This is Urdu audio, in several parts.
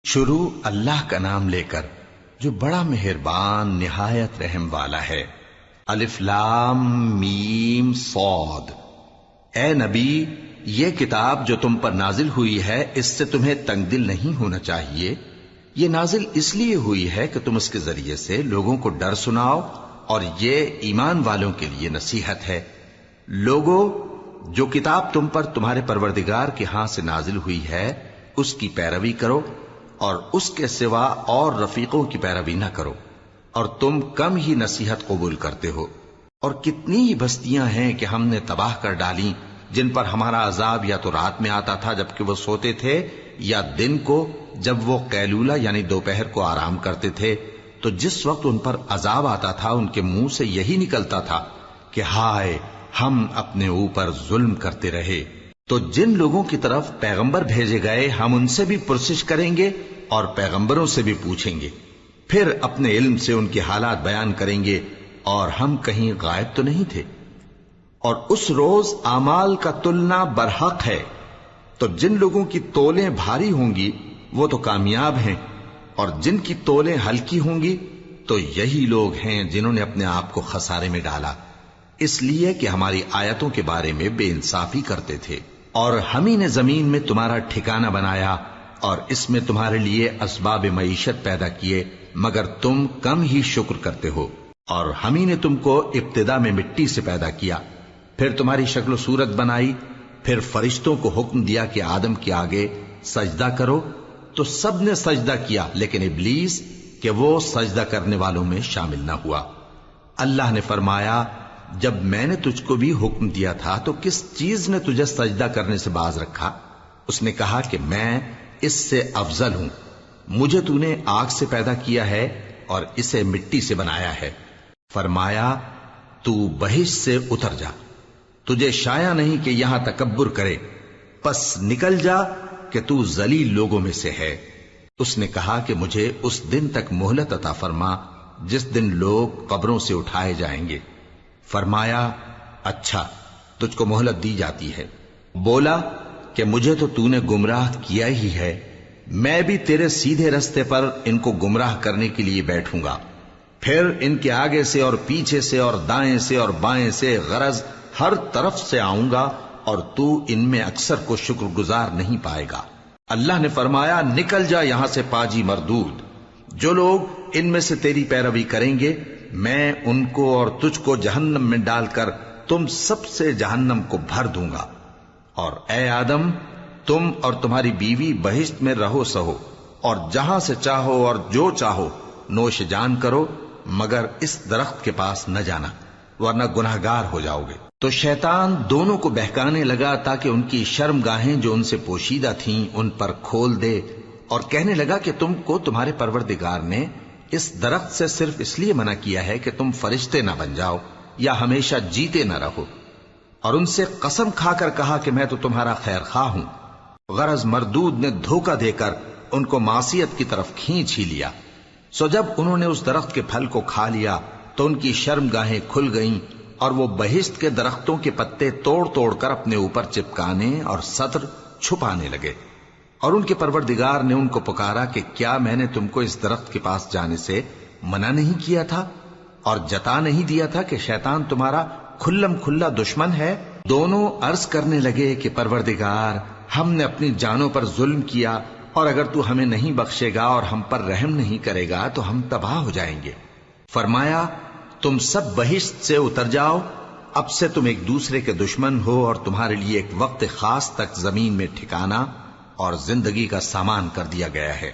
شروع اللہ کا نام لے کر جو بڑا مہربان نہایت رحم والا ہے۔ الف لام میم صاد۔ اے نبی، یہ کتاب جو تم پر نازل ہوئی ہے اس سے تمہیں تنگ دل نہیں ہونا چاہیے۔ یہ نازل اس لیے ہوئی ہے کہ تم اس کے ذریعے سے لوگوں کو ڈر سناؤ، اور یہ ایمان والوں کے لیے نصیحت ہے۔ لوگوں، جو کتاب تم پر تمہارے پروردگار کے ہاں سے نازل ہوئی ہے اس کی پیروی کرو، اور اس کے سوا اور رفیقوں کی پیروی نہ کرو، اور تم کم ہی نصیحت قبول کرتے ہو۔ اور کتنی ہی بستیاں ہیں کہ ہم نے تباہ کر ڈالی جن پر ہمارا عذاب یا تو رات میں آتا تھا جبکہ وہ سوتے تھے، یا دن کو جب وہ قیلولہ یعنی دوپہر کو آرام کرتے تھے، تو جس وقت ان پر عذاب آتا تھا ان کے منہ سے یہی نکلتا تھا کہ ہائے، ہم اپنے اوپر ظلم کرتے رہے۔ تو جن لوگوں کی طرف پیغمبر بھیجے گئے ہم ان سے بھی پرسش کریں گے اور پیغمبروں سے بھی پوچھیں گے، پھر اپنے علم سے ان کے حالات بیان کریں گے، اور ہم کہیں غائب تو نہیں تھے۔ اور اس روز اعمال کا تلنا برحق ہے، تو جن لوگوں کی تولیں بھاری ہوں گی وہ تو کامیاب ہیں، اور جن کی تولیں ہلکی ہوں گی تو یہی لوگ ہیں جنہوں نے اپنے آپ کو خسارے میں ڈالا، اس لیے کہ ہماری آیتوں کے بارے میں بے انصافی کرتے تھے۔ اور ہم ہی نے زمین میں تمہارا ٹھکانہ بنایا اور اس میں تمہارے لیے اسباب معیشت پیدا کیے، مگر تم کم ہی شکر کرتے ہو۔ اور ہم ہی نے تم کو ابتدا میں مٹی سے پیدا کیا، پھر تمہاری شکل و صورت بنائی، پھر فرشتوں کو حکم دیا کہ آدم کے آگے سجدہ کرو، تو سب نے سجدہ کیا لیکن ابلیس کہ وہ سجدہ کرنے والوں میں شامل نہ ہوا۔ اللہ نے فرمایا، جب میں نے تجھ کو بھی حکم دیا تھا تو کس چیز نے تجھے سجدہ کرنے سے باز رکھا؟ اس نے کہا کہ میں اس سے افضل ہوں، مجھے تو نے آگ سے پیدا کیا ہے اور اسے مٹی سے بنایا ہے۔ فرمایا، تو بہشت سے اتر جا، تجھے شایع نہیں کہ یہاں تکبر کرے، پس نکل جا کہ تو ذلیل لوگوں میں سے ہے۔ اس نے کہا کہ مجھے اس دن تک مہلت عطا فرما جس دن لوگ قبروں سے اٹھائے جائیں گے۔ فرمایا، اچھا، تجھ کو مہلت دی جاتی ہے۔ بولا کہ مجھے تو نے گمراہ کیا ہی ہے، میں بھی تیرے سیدھے رستے پر ان کو گمراہ کرنے کے لیے بیٹھوں گا، پھر ان کے آگے سے اور پیچھے سے اور دائیں سے اور بائیں سے، غرض ہر طرف سے آؤں گا، اور تو ان میں اکثر کو شکر گزار نہیں پائے گا۔ اللہ نے فرمایا، نکل جا یہاں سے پاجی مردود، جو لوگ ان میں سے تیری پیروی کریں گے میں ان کو اور تجھ کو جہنم میں ڈال کر تم سب سے جہنم کو بھر دوں گا۔ اور اے آدم، تم اور تمہاری بیوی بہشت میں رہو سہو، اور جہاں سے چاہو اور جو چاہو نوش جان کرو، مگر اس درخت کے پاس نہ جانا ورنہ گناہگار ہو جاؤ گے۔ تو شیطان دونوں کو بہکانے لگا تاکہ ان کی شرم گاہیں جو ان سے پوشیدہ تھیں ان پر کھول دے، اور کہنے لگا کہ تم کو تمہارے پروردگار نے اس درخت سے صرف اس لیے منع کیا ہے کہ تم فرشتے نہ بن جاؤ یا ہمیشہ جیتے نہ رہو۔ اور ان سے قسم کھا کر کہا کہ میں تو تمہارا خیر خواہ ہوں۔ غرض مردود نے دھوکہ دے کر ان کو معصیت کی طرف کھینچ ہی لیا۔ سو جب انہوں نے اس درخت کے پھل کو کھا لیا تو ان کی شرم گاہیں کھل گئیں، اور وہ بہشت کے درختوں کے پتے توڑ توڑ کر اپنے اوپر چپکانے اور سطر چھپانے لگے۔ اور ان کے پروردگار نے ان کو پکارا کہ کیا میں نے تم کو اس درخت کے پاس جانے سے منع نہیں کیا تھا، اور جتا نہیں دیا تھا کہ شیطان تمہارا کھلم کھلا دشمن ہے؟ دونوں عرض کرنے لگے کہ پروردگار، ہم نے اپنی جانوں پر ظلم کیا، اور اگر تو ہمیں نہیں بخشے گا اور ہم پر رحم نہیں کرے گا تو ہم تباہ ہو جائیں گے۔ فرمایا، تم سب بہشت سے اتر جاؤ، اب سے تم ایک دوسرے کے دشمن ہو، اور تمہارے لیے ایک وقت خاص تک زمین میں ٹھکانا اور زندگی کا سامان کر دیا گیا ہے۔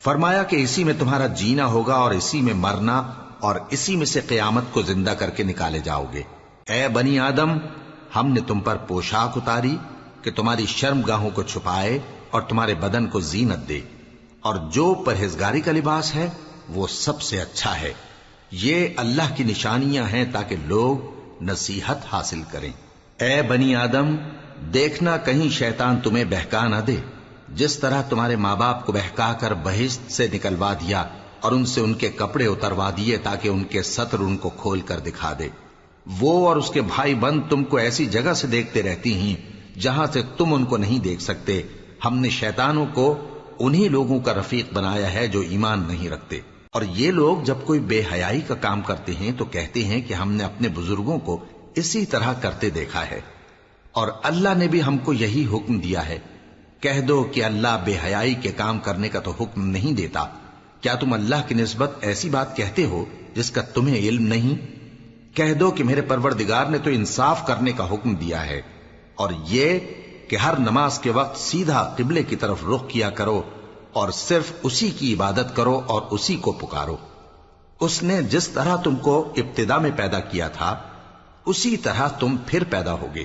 فرمایا کہ اسی میں تمہارا جینا ہوگا اور اسی میں مرنا، اور اسی میں سے قیامت کو زندہ کر کے نکالے جاؤ گے۔ اے بنی آدم، ہم نے تم پر پوشاک اتاری کہ تمہاری شرم گاہوں کو چھپائے اور تمہارے بدن کو زینت دے، اور جو پرہیزگاری کا لباس ہے وہ سب سے اچھا ہے۔ یہ اللہ کی نشانیاں ہیں تاکہ لوگ نصیحت حاصل کریں۔ اے بنی آدم، دیکھنا کہیں شیطان تمہیں بہکا نہ دے، جس طرح تمہارے ماں باپ کو بہکا کر بہشت سے نکلوا دیا اور ان سے ان کے کپڑے اتروا دیے تاکہ ان کے ستر ان کو کھول کر دکھا دے۔ وہ اور اس کے بھائی بند تم کو ایسی جگہ سے دیکھتے رہتی ہیں جہاں سے تم ان کو نہیں دیکھ سکتے۔ ہم نے شیطانوں کو انہی لوگوں کا رفیق بنایا ہے جو ایمان نہیں رکھتے۔ اور یہ لوگ جب کوئی بے حیائی کا کام کرتے ہیں تو کہتے ہیں کہ ہم نے اپنے بزرگوں کو اسی طرح کرتے دیکھا ہے، اور اللہ نے بھی ہم کو یہی حکم دیا ہے۔ کہہ دو کہ اللہ بے حیائی کے کام کرنے کا تو حکم نہیں دیتا، کیا تم اللہ کی نسبت ایسی بات کہتے ہو جس کا تمہیں علم نہیں؟ کہہ دو کہ میرے پروردگار نے تو انصاف کرنے کا حکم دیا ہے، اور یہ کہ ہر نماز کے وقت سیدھا قبلے کی طرف رخ کیا کرو اور صرف اسی کی عبادت کرو اور اسی کو پکارو۔ اس نے جس طرح تم کو ابتدا میں پیدا کیا تھا اسی طرح تم پھر پیدا ہوگے۔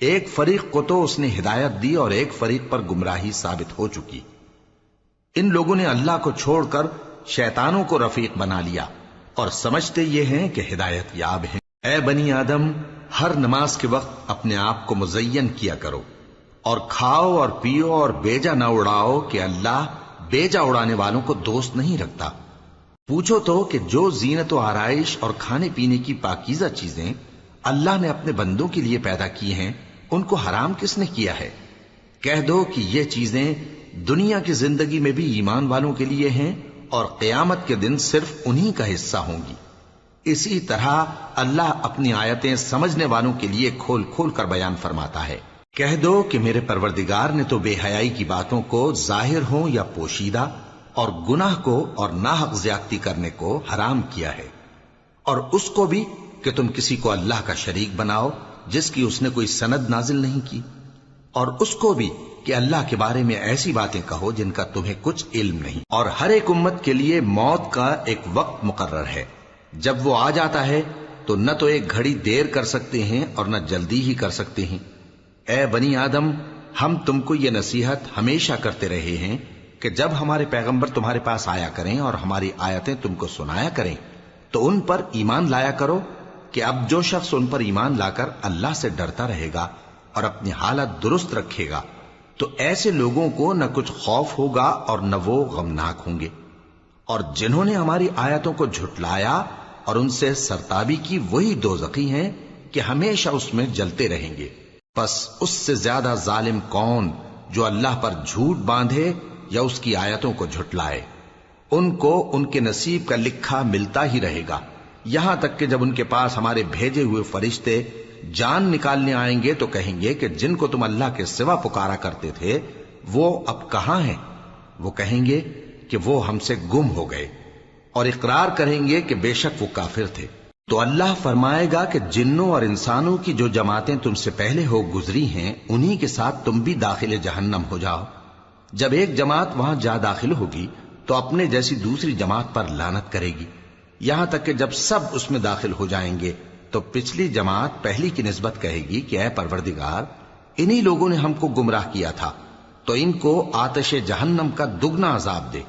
ایک فریق کو تو اس نے ہدایت دی اور ایک فریق پر گمراہی ثابت ہو چکی۔ ان لوگوں نے اللہ کو چھوڑ کر شیطانوں کو رفیق بنا لیا اور سمجھتے یہ ہیں کہ ہدایت یاب ہیں۔ اے بنی آدم، ہر نماز کے وقت اپنے آپ کو مزین کیا کرو، اور کھاؤ اور پیو اور بیجا نہ اڑاؤ کہ اللہ بیجا اڑانے والوں کو دوست نہیں رکھتا۔ پوچھو تو کہ جو زینت و آرائش اور کھانے پینے کی پاکیزہ چیزیں اللہ نے اپنے بندوں کے لیے پیدا کی ہیں ان کو حرام کس نے کیا ہے؟ کہہ دو کہ یہ چیزیں دنیا کی زندگی میں بھی ایمان والوں کے لیے ہیں اور قیامت کے دن صرف انہی کا حصہ ہوں گی۔ اسی طرح اللہ اپنی آیتیں سمجھنے والوں کے لیے کھول کھول کر بیان فرماتا ہے۔ کہہ دو کہ میرے پروردگار نے تو بے حیائی کی باتوں کو ظاہر ہوں یا پوشیدہ اور گناہ کو اور ناحق زیادتی کرنے کو حرام کیا ہے، اور اس کو بھی کہ تم کسی کو اللہ کا شریک بناؤ جس کی اس نے کوئی سند نازل نہیں کی، اور اس کو بھی کہ اللہ کے بارے میں ایسی باتیں کہو جن کا تمہیں کچھ علم نہیں۔ اور ہر ایک امت کے لیے موت کا ایک وقت مقرر ہے، جب وہ آ جاتا ہے تو نہ تو ایک گھڑی دیر کر سکتے ہیں اور نہ جلدی ہی کر سکتے ہیں۔ اے بنی آدم، ہم تم کو یہ نصیحت ہمیشہ کرتے رہے ہیں کہ جب ہمارے پیغمبر تمہارے پاس آیا کریں اور ہماری آیتیں تم کو سنایا کریں تو ان پر ایمان لایا کرو، کہ اب جو شخص ان پر ایمان لا کر اللہ سے ڈرتا رہے گا اور اپنی حالت درست رکھے گا تو ایسے لوگوں کو نہ کچھ خوف ہوگا اور نہ وہ غمناک ہوں گے۔ اور جنہوں نے ہماری آیتوں کو جھٹلایا اور ان سے سرتابی کی وہی دوزخی ہیں کہ ہمیشہ اس میں جلتے رہیں گے۔ پس اس سے زیادہ ظالم کون جو اللہ پر جھوٹ باندھے یا اس کی آیتوں کو جھٹلائے؟ ان کو ان کے نصیب کا لکھا ملتا ہی رہے گا، یہاں تک کہ جب ان کے پاس ہمارے بھیجے ہوئے فرشتے جان نکالنے آئیں گے تو کہیں گے کہ جن کو تم اللہ کے سوا پکارا کرتے تھے وہ اب کہاں ہیں؟ وہ کہیں گے کہ وہ ہم سے گم ہو گئے، اور اقرار کریں گے کہ بے شک وہ کافر تھے۔ تو اللہ فرمائے گا کہ جنوں اور انسانوں کی جو جماعتیں تم سے پہلے ہو گزری ہیں انہی کے ساتھ تم بھی داخل جہنم ہو جاؤ۔ جب ایک جماعت وہاں جا داخل ہوگی تو اپنے جیسی دوسری جماعت پر لعنت کرے گی، یہاں تک کہ جب سب اس میں داخل ہو جائیں گے تو پچھلی جماعت پہلی کی نسبت کہے گی کہ اے پروردگار، انہی لوگوں نے ہم کو گمراہ کیا تھا، تو ان کو آتش جہنم کا دگنا عذاب دے۔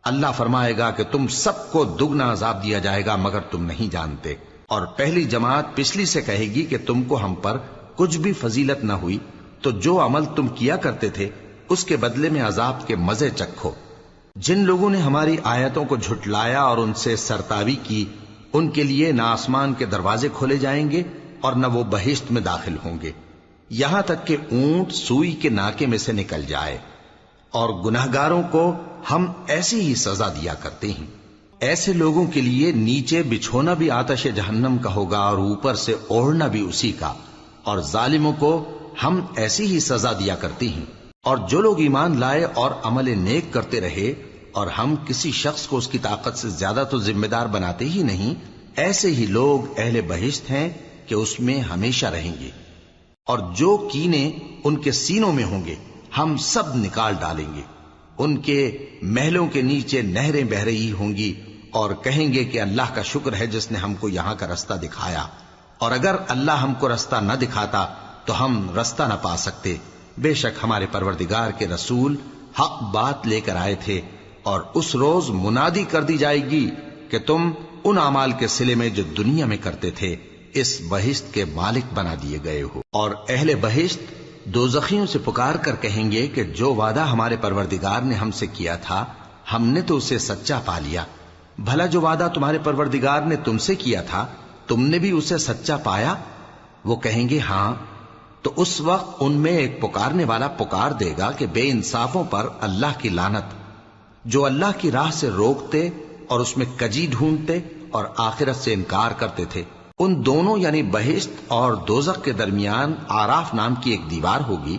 اللہ فرمائے گا کہ تم سب کو دگنا عذاب دیا جائے گا مگر تم نہیں جانتے۔ اور پہلی جماعت پچھلی سے کہے گی کہ تم کو ہم پر کچھ بھی فضیلت نہ ہوئی، تو جو عمل تم کیا کرتے تھے اس کے بدلے میں عذاب کے مزے چکھو۔ جن لوگوں نے ہماری آیتوں کو جھٹلایا اور ان سے سرتابی کی ان کے لیے نہ آسمان کے دروازے کھولے جائیں گے اور نہ وہ بہشت میں داخل ہوں گے، یہاں تک کہ اونٹ سوئی کے ناکے میں سے نکل جائے۔ اور گناہگاروں کو ہم ایسی ہی سزا دیا کرتے ہیں۔ ایسے لوگوں کے لیے نیچے بچھونا بھی آتش جہنم کا ہوگا اور اوپر سے اوڑھنا بھی اسی کا، اور ظالموں کو ہم ایسی ہی سزا دیا کرتے ہیں۔ اور جو لوگ ایمان لائے اور عمل نیک کرتے رہے اور ہم کسی شخص کو اس کی طاقت سے زیادہ تو ذمہ دار بناتے ہی نہیں، ایسے ہی لوگ اہل بہشت ہیں کہ اس میں ہمیشہ رہیں گے۔ اور جو کینے ان کے سینوں میں ہوں گے ہم سب نکال ڈالیں گے، ان کے محلوں کے نیچے نہریں بہ رہی ہوں گی، اور کہیں گے کہ اللہ کا شکر ہے جس نے ہم کو یہاں کا رستہ دکھایا، اور اگر اللہ ہم کو رستہ نہ دکھاتا تو ہم رستہ نہ پا سکتے۔ بے شک ہمارے پروردگار کے رسول حق بات لے کر آئے تھے، اور اس روز منادی کر دی جائے گی کہ تم ان اعمال کے صلے میں جو دنیا میں کرتے تھے اس بہشت کے مالک بنا دیے گئے ہو۔ اور اہل بہشت دوزخیوں سے پکار کر کہیں گے کہ جو وعدہ ہمارے پروردگار نے ہم سے کیا تھا ہم نے تو اسے سچا پا لیا۔ بھلا جو وعدہ تمہارے پروردگار نے تم سے کیا تھا تم نے بھی اسے سچا پایا؟ وہ کہیں گے ہاں۔ تو اس وقت ان میں ایک پکارنے والا پکار دے گا کہ بے انصافوں پر اللہ کی لعنت، جو اللہ کی راہ سے روکتے اور اس میں کجی ڈھونڈتے اور آخرت سے انکار کرتے تھے۔ ان دونوں یعنی بہشت اور دوزخ کے درمیان آراف نام کی ایک دیوار ہوگی،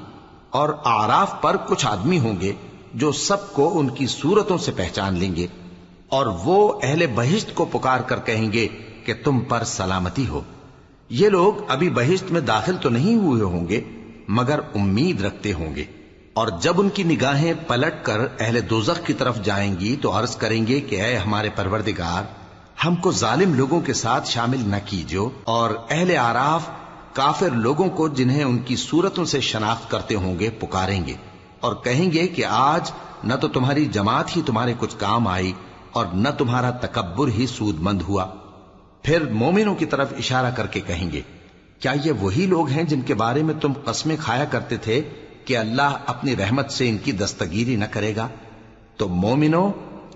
اور آراف پر کچھ آدمی ہوں گے جو سب کو ان کی صورتوں سے پہچان لیں گے، اور وہ اہل بہشت کو پکار کر کہیں گے کہ تم پر سلامتی ہو۔ یہ لوگ ابھی بہشت میں داخل تو نہیں ہوئے ہوں گے مگر امید رکھتے ہوں گے، اور جب ان کی نگاہیں پلٹ کر اہل دوزخ کی طرف جائیں گی تو عرض کریں گے کہ اے ہمارے پروردگار، ہم کو ظالم لوگوں کے ساتھ شامل نہ کیجو۔ اور اہل آراف کافر لوگوں کو جنہیں ان کی صورتوں سے شناخت کرتے ہوں گے پکاریں گے اور کہیں گے کہ آج نہ تو تمہاری جماعت ہی تمہارے کچھ کام آئی اور نہ تمہارا تکبر ہی سود مند ہوا۔ پھر مومنوں کی طرف اشارہ کر کے کہیں گے، کیا یہ وہی لوگ ہیں جن کے بارے میں تم قسمیں کھایا کرتے تھے کہ اللہ اپنی رحمت سے ان کی دستگیری نہ کرے گا؟ تو مومنوں،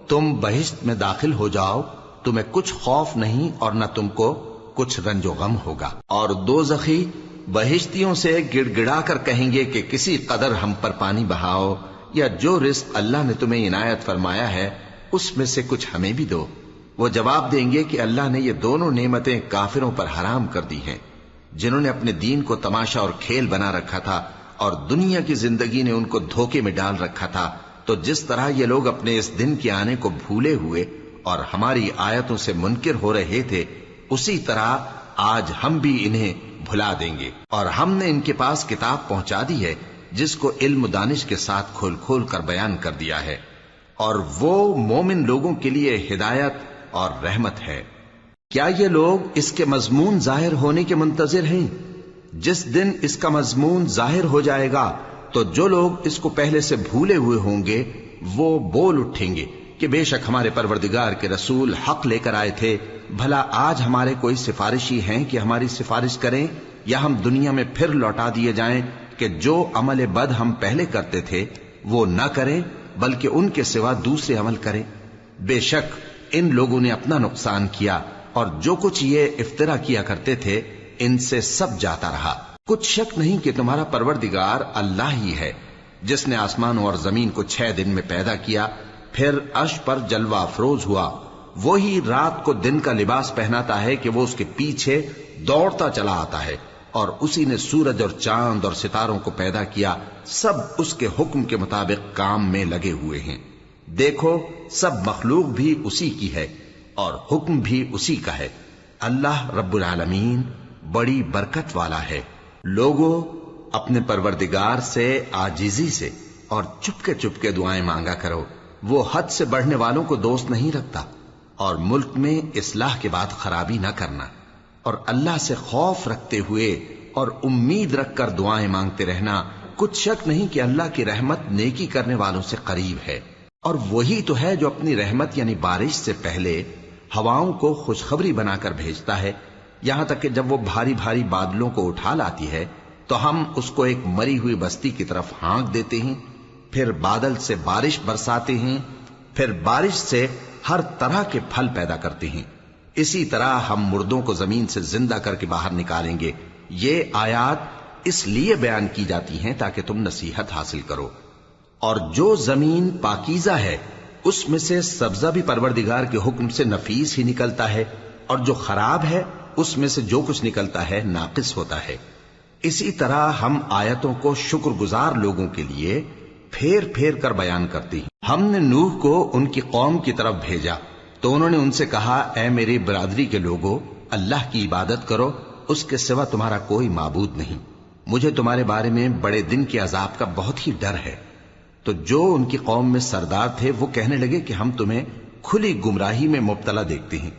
تم بہشت میں داخل ہو جاؤ، تمہیں کچھ خوف نہیں اور نہ تم کو کچھ رنج و غم ہوگا۔ اور دوزخی بہشتیوں سے گڑ گڑا کر کہیں گے کہ کسی قدر ہم پر پانی بہاؤ، یا جو رزق اللہ نے تمہیں عنایت فرمایا ہے اس میں سے کچھ ہمیں بھی دو۔ وہ جواب دیں گے کہ اللہ نے یہ دونوں نعمتیں کافروں پر حرام کر دی ہیں، جنہوں نے اپنے دین کو تماشا اور کھیل بنا رکھا تھا اور دنیا کی زندگی نے ان کو دھوکے میں ڈال رکھا تھا۔ تو جس طرح یہ لوگ اپنے اس دن کے آنے کو بھولے ہوئے اور ہماری آیتوں سے منکر ہو رہے تھے، اسی طرح آج ہم بھی انہیں بھلا دیں گے۔ اور ہم نے ان کے پاس کتاب پہنچا دی ہے جس کو علم و دانش کے ساتھ کھول کھول کر بیان کر دیا ہے، اور وہ مومن لوگوں کے لیے ہدایت اور رحمت ہے۔ کیا یہ لوگ اس کے مضمون ظاہر ہونے کے منتظر ہیں؟ جس دن اس کا مضمون ظاہر ہو جائے گا تو جو لوگ اس کو پہلے سے بھولے ہوئے ہوں گے وہ بول اٹھیں گے کہ بے شک ہمارے پروردگار کے رسول حق لے کر آئے تھے، بھلا آج ہمارے کوئی سفارشی ہیں کہ ہماری سفارش کریں، یا ہم دنیا میں پھر لوٹا دیے جائیں کہ جو عمل بد ہم پہلے کرتے تھے وہ نہ کریں بلکہ ان کے سوا دوسرے عمل کریں۔ بے شک ان لوگوں نے اپنا نقصان کیا، اور جو کچھ یہ افترا کیا کرتے تھے ان سے سب جاتا رہا۔ کچھ شک نہیں کہ تمہارا پروردگار اللہ ہی ہے جس نے آسمانوں اور زمین کو 6 دن میں پیدا کیا، پھر عرش پر جلوہ افروز ہوا۔ وہی رات کو دن کا لباس پہناتا ہے کہ وہ اس کے پیچھے دوڑتا چلا آتا ہے، اور اسی نے سورج اور چاند اور ستاروں کو پیدا کیا، سب اس کے حکم کے مطابق کام میں لگے ہوئے ہیں۔ دیکھو سب مخلوق بھی اسی کی ہے اور حکم بھی اسی کا ہے۔ اللہ رب العالمین بڑی برکت والا ہے۔ لوگوں، اپنے پروردگار سے عاجزی سے اور چپکے دعائیں مانگا کرو، وہ حد سے بڑھنے والوں کو دوست نہیں رکھتا، اور ملک میں اصلاح کے بعد خرابی نہ کرنا، اور اللہ سے خوف رکھتے ہوئے اور امید رکھ کر دعائیں مانگتے رہنا۔ کچھ شک نہیں کہ اللہ کی رحمت نیکی کرنے والوں سے قریب ہے، اور وہی تو ہے جو اپنی رحمت یعنی بارش سے پہلے ہواؤں کو خوشخبری بنا کر بھیجتا ہے، یہاں تک کہ جب وہ بھاری بھاری بادلوں کو اٹھا لاتی ہے تو ہم اس کو ایک مری ہوئی بستی کی طرف ہانک دیتے ہیں، پھر بادل سے بارش برساتے ہیں، پھر بارش سے ہر طرح کے پھل پیدا کرتے ہیں۔ اسی طرح ہم مردوں کو زمین سے زندہ کر کے باہر نکالیں گے۔ یہ آیات اس لیے بیان کی جاتی ہیں تاکہ تم نصیحت حاصل کرو۔ اور جو زمین پاکیزہ ہے اس میں سے سبزہ بھی پروردگار کے حکم سے نفیس ہی نکلتا ہے، اور جو خراب ہے اس میں سے جو کچھ نکلتا ہے ناقص ہوتا ہے۔ اسی طرح ہم آیتوں کو شکر گزار لوگوں کے لیے پھیر پھیر کر بیان کرتے ہیں۔ ہم نے نوح کو ان کی قوم کی طرف بھیجا تو انہوں نے ان سے کہا، اے میری برادری کے لوگوں، اللہ کی عبادت کرو، اس کے سوا تمہارا کوئی معبود نہیں۔ مجھے تمہارے بارے میں بڑے دن کے عذاب کا بہت ہی ڈر ہے۔ تو جو ان کی قوم میں سردار تھے وہ کہنے لگے کہ ہم تمہیں کھلی گمراہی میں مبتلا دیکھتے ہیں۔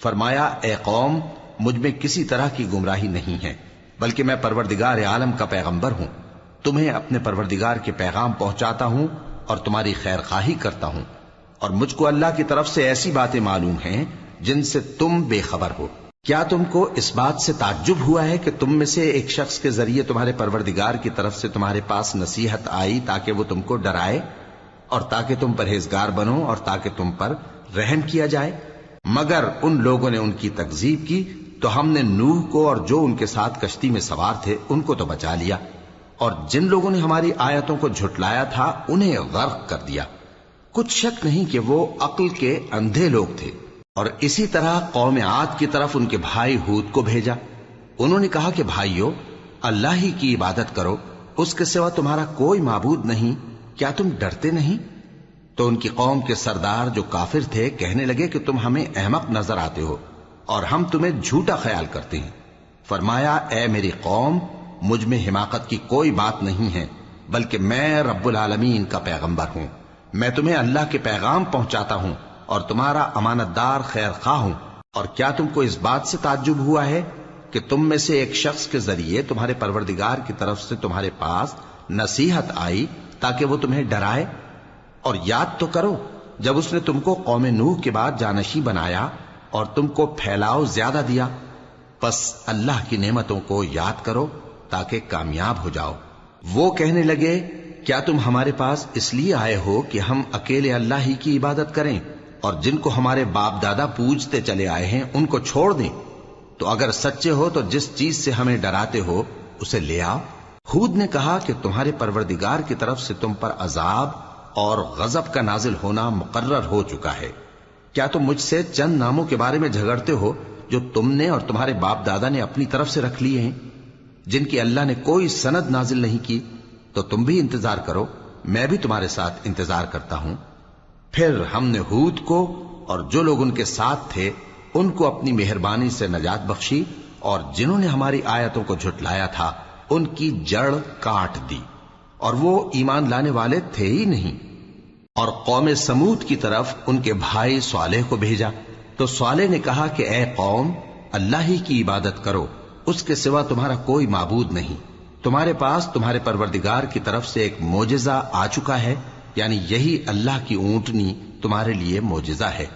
فرمایا، اے قوم، مجھ میں کسی طرح کی گمراہی نہیں ہے، بلکہ میں پروردگار عالم کا پیغمبر ہوں، تمہیں اپنے پروردگار کے پیغام پہنچاتا ہوں اور تمہاری خیر خواہی کرتا ہوں، اور مجھ کو اللہ کی طرف سے ایسی باتیں معلوم ہیں جن سے تم بے خبر ہو۔ کیا تم کو اس بات سے تعجب ہوا ہے کہ تم میں سے ایک شخص کے ذریعے تمہارے پروردگار کی طرف سے تمہارے پاس نصیحت آئی تاکہ وہ تم کو ڈرائے اور تاکہ تم پرہیزگار بنو اور تاکہ تم پر رحم کیا جائے؟ مگر ان لوگوں نے ان کی تکذیب کی تو ہم نے نوح کو اور جو ان کے ساتھ کشتی میں سوار تھے ان کو تو بچا لیا، اور جن لوگوں نے ہماری آیتوں کو جھٹلایا تھا انہیں غرق کر دیا۔ کچھ شک نہیں کہ وہ عقل کے اندھے لوگ تھے۔ اور اسی طرح قوم عاد کی طرف ان کے بھائی ہود کو بھیجا۔ انہوں نے کہا کہ بھائیو، اللہ ہی کی عبادت کرو، اس کے سوا تمہارا کوئی معبود نہیں، کیا تم ڈرتے نہیں؟ تو ان کی قوم کے سردار جو کافر تھے کہنے لگے کہ تم ہمیں احمق نظر آتے ہو اور ہم تمہیں جھوٹا خیال کرتے ہیں۔ فرمایا، اے میری قوم، مجھ میں حماقت کی کوئی بات نہیں ہے، بلکہ میں رب العالمین کا پیغمبر ہوں۔ میں تمہیں اللہ کے پیغام پہنچاتا ہوں اور تمہارا امانت دار خیر خواہ ہوں۔ اور کیا تم کو اس بات سے تعجب ہوا ہے کہ تم میں سے ایک شخص کے ذریعے تمہارے پروردگار کی طرف سے تمہارے پاس نصیحت آئی تاکہ وہ تمہیں ڈرائے؟ اور یاد تو کرو جب اس نے تم کو قوم نوح کے بعد جانشی بنایا اور تم کو پھیلاؤ زیادہ دیا۔ پس اللہ کی نعمتوں کو یاد کرو تاکہ کامیاب ہو جاؤ۔ وہ کہنے لگے، کیا تم ہمارے پاس اس لیے آئے ہو کہ ہم اکیلے اللہ ہی کی عبادت کریں اور جن کو ہمارے باپ دادا پوجتے چلے آئے ہیں ان کو چھوڑ دیں؟ تو اگر سچے ہو تو جس چیز سے ہمیں ڈراتے ہو اسے لے آؤ۔ ہود نے کہا کہ تمہارے پروردگار کی طرف سے تم پر عذاب اور غضب کا نازل ہونا مقرر ہو چکا ہے۔ کیا تم مجھ سے چند ناموں کے بارے میں جھگڑتے ہو جو تم نے اور تمہارے باپ دادا نے اپنی طرف سے رکھ لیے ہیں، جن کی اللہ نے کوئی سند نازل نہیں کی؟ تو تم بھی انتظار کرو، میں بھی تمہارے ساتھ انتظار کرتا ہوں۔ پھر ہم نے ہود کو اور جو لوگ ان کے ساتھ تھے ان کو اپنی مہربانی سے نجات بخشی، اور جنہوں نے ہماری آیتوں کو جھٹلایا تھا ان کی جڑ کاٹ دی، اور وہ ایمان لانے والے تھے ہی نہیں۔ اور قوم سمود کی طرف ان کے بھائی صالح کو بھیجا، تو صالح نے کہا کہ اے قوم، اللہ ہی کی عبادت کرو، اس کے سوا تمہارا کوئی معبود نہیں۔ تمہارے پاس تمہارے پروردگار کی طرف سے ایک معجزہ آ چکا ہے، یعنی یہی اللہ کی اونٹنی تمہارے لیے معجزہ ہے،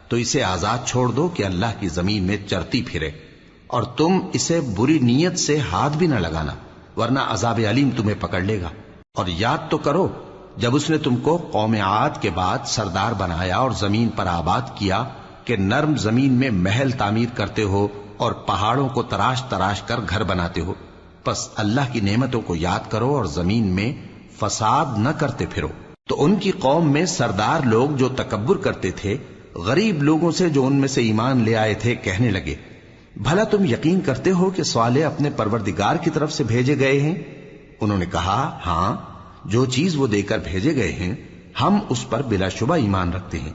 تو اسے آزاد چھوڑ دو کہ اللہ کی زمین میں چرتی پھرے، اور تم اسے بری نیت سے ہاتھ بھی نہ لگانا، ورنہ عذاب علیم تمہیں پکڑ لے گا۔ اور یاد تو کرو جب اس نے تم کو قوم عاد کے بعد سردار بنایا اور زمین پر آباد کیا کہ نرم زمین میں محل تعمیر کرتے ہو اور پہاڑوں کو تراش تراش کر گھر بناتے ہو۔ پس اللہ کی نعمتوں کو یاد کرو اور زمین میں فساد نہ کرتے پھرو۔ تو ان کی قوم میں سردار لوگ جو تکبر کرتے تھے غریب لوگوں سے جو ان میں سے ایمان لے آئے تھے کہنے لگے، بھلا تم یقین کرتے ہو کہ صالح اپنے پروردگار کی طرف سے بھیجے گئے ہیں؟ انہوں نے کہا، ہاں، جو چیز وہ دے کر بھیجے گئے ہیں ہم اس پر بلا شبہ ایمان رکھتے ہیں۔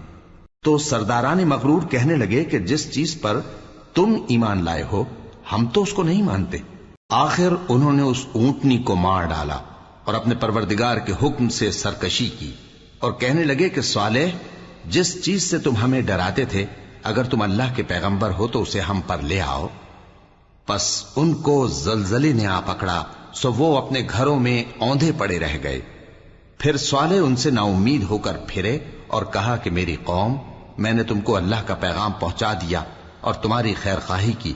تو سرداران مغرور کہنے لگے کہ جس چیز پر تم ایمان لائے ہو ہم تو اس کو نہیں مانتے۔ آخر انہوں نے اس اونٹنی کو مار ڈالا اور اپنے پروردگار کے حکم سے سرکشی کی، اور کہنے لگے کہ صالح، جس چیز سے تم ہمیں ڈراتے تھے اگر تم اللہ کے پیغمبر ہو تو اسے ہم پر لے آؤ۔ پس ان کو زلزلے نے آ پکڑا، سو وہ اپنے گھروں میں اوندھے پڑے رہ گئے۔ پھر صالح ان سے نا امید ہو کر پھرے اور کہا کہ میری قوم، میں نے تم کو اللہ کا پیغام پہنچا دیا اور تمہاری خیر خواہی کی،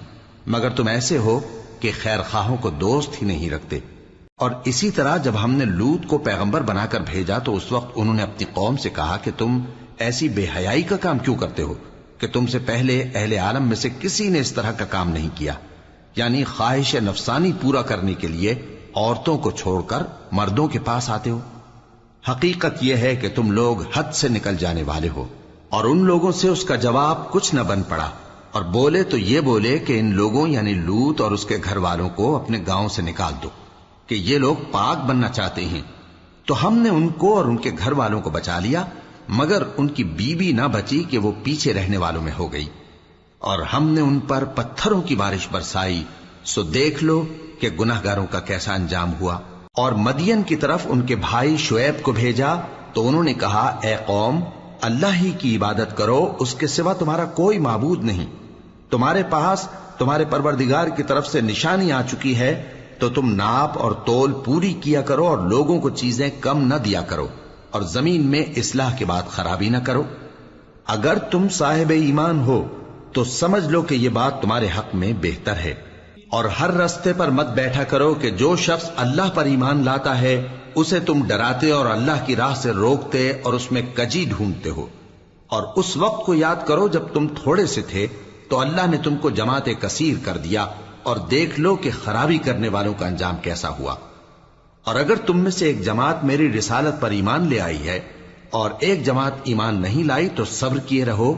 مگر تم ایسے ہو کہ خیر خواہوں کو دوست ہی نہیں رکھتے۔ اور اسی طرح جب ہم نے لوط کو پیغمبر بنا کر بھیجا تو اس وقت انہوں نے اپنی قوم سے کہا کہ تم ایسی بے حیائی کا کام کیوں کرتے ہو کہ تم سے پہلے اہل عالم میں سے کسی نے اس طرح کا کام نہیں کیا، یعنی خواہش نفسانی پورا کرنے کے لیے عورتوں کو چھوڑ کر مردوں کے پاس آتے ہو۔ حقیقت یہ ہے کہ تم لوگ حد سے نکل جانے والے ہو۔ اور ان لوگوں سے اس کا جواب کچھ نہ بن پڑا، اور بولے تو یہ بولے کہ ان لوگوں یعنی لوط اور اس کے گھر والوں کو اپنے گاؤں سے نکال دو کہ یہ لوگ پاک بننا چاہتے ہیں۔ تو ہم نے ان کو اور ان کے گھر والوں کو بچا لیا، مگر ان کی بیوی نہ بچی کہ وہ پیچھے رہنے والوں میں ہو گئی، اور ہم نے ان پر پتھروں کی بارش برسائی، سو دیکھ لو کہ گناہگاروں کا کیسا انجام ہوا۔ اور مدین کی طرف ان کے بھائی شعیب کو بھیجا تو انہوں نے کہا، اے قوم، اللہ ہی کی عبادت کرو، اس کے سوا تمہارا کوئی معبود نہیں۔ تمہارے پاس تمہارے پروردگار کی طرف سے نشانی آ چکی ہے، تو تم ناپ اور تول پوری کیا کرو اور لوگوں کو چیزیں کم نہ دیا کرو، اور زمین میں اصلاح کے بعد خرابی نہ کرو۔ اگر تم صاحب ایمان ہو تو سمجھ لو کہ یہ بات تمہارے حق میں بہتر ہے، اور ہر رستے پر مت بیٹھا کرو کہ جو شخص اللہ پر ایمان لاتا ہے اسے تم ڈراتے اور اللہ کی راہ سے روکتے اور اس میں کجی ڈھونڈتے ہو۔ اور اس وقت کو یاد کرو جب تم تھوڑے سے تھے تو اللہ نے تم کو جماعت کثیر کر دیا، اور دیکھ لو کہ خرابی کرنے والوں کا انجام کیسا ہوا۔ اور اگر تم میں سے ایک جماعت میری رسالت پر ایمان لے آئی ہے اور ایک جماعت ایمان نہیں لائی تو صبر کیے رہو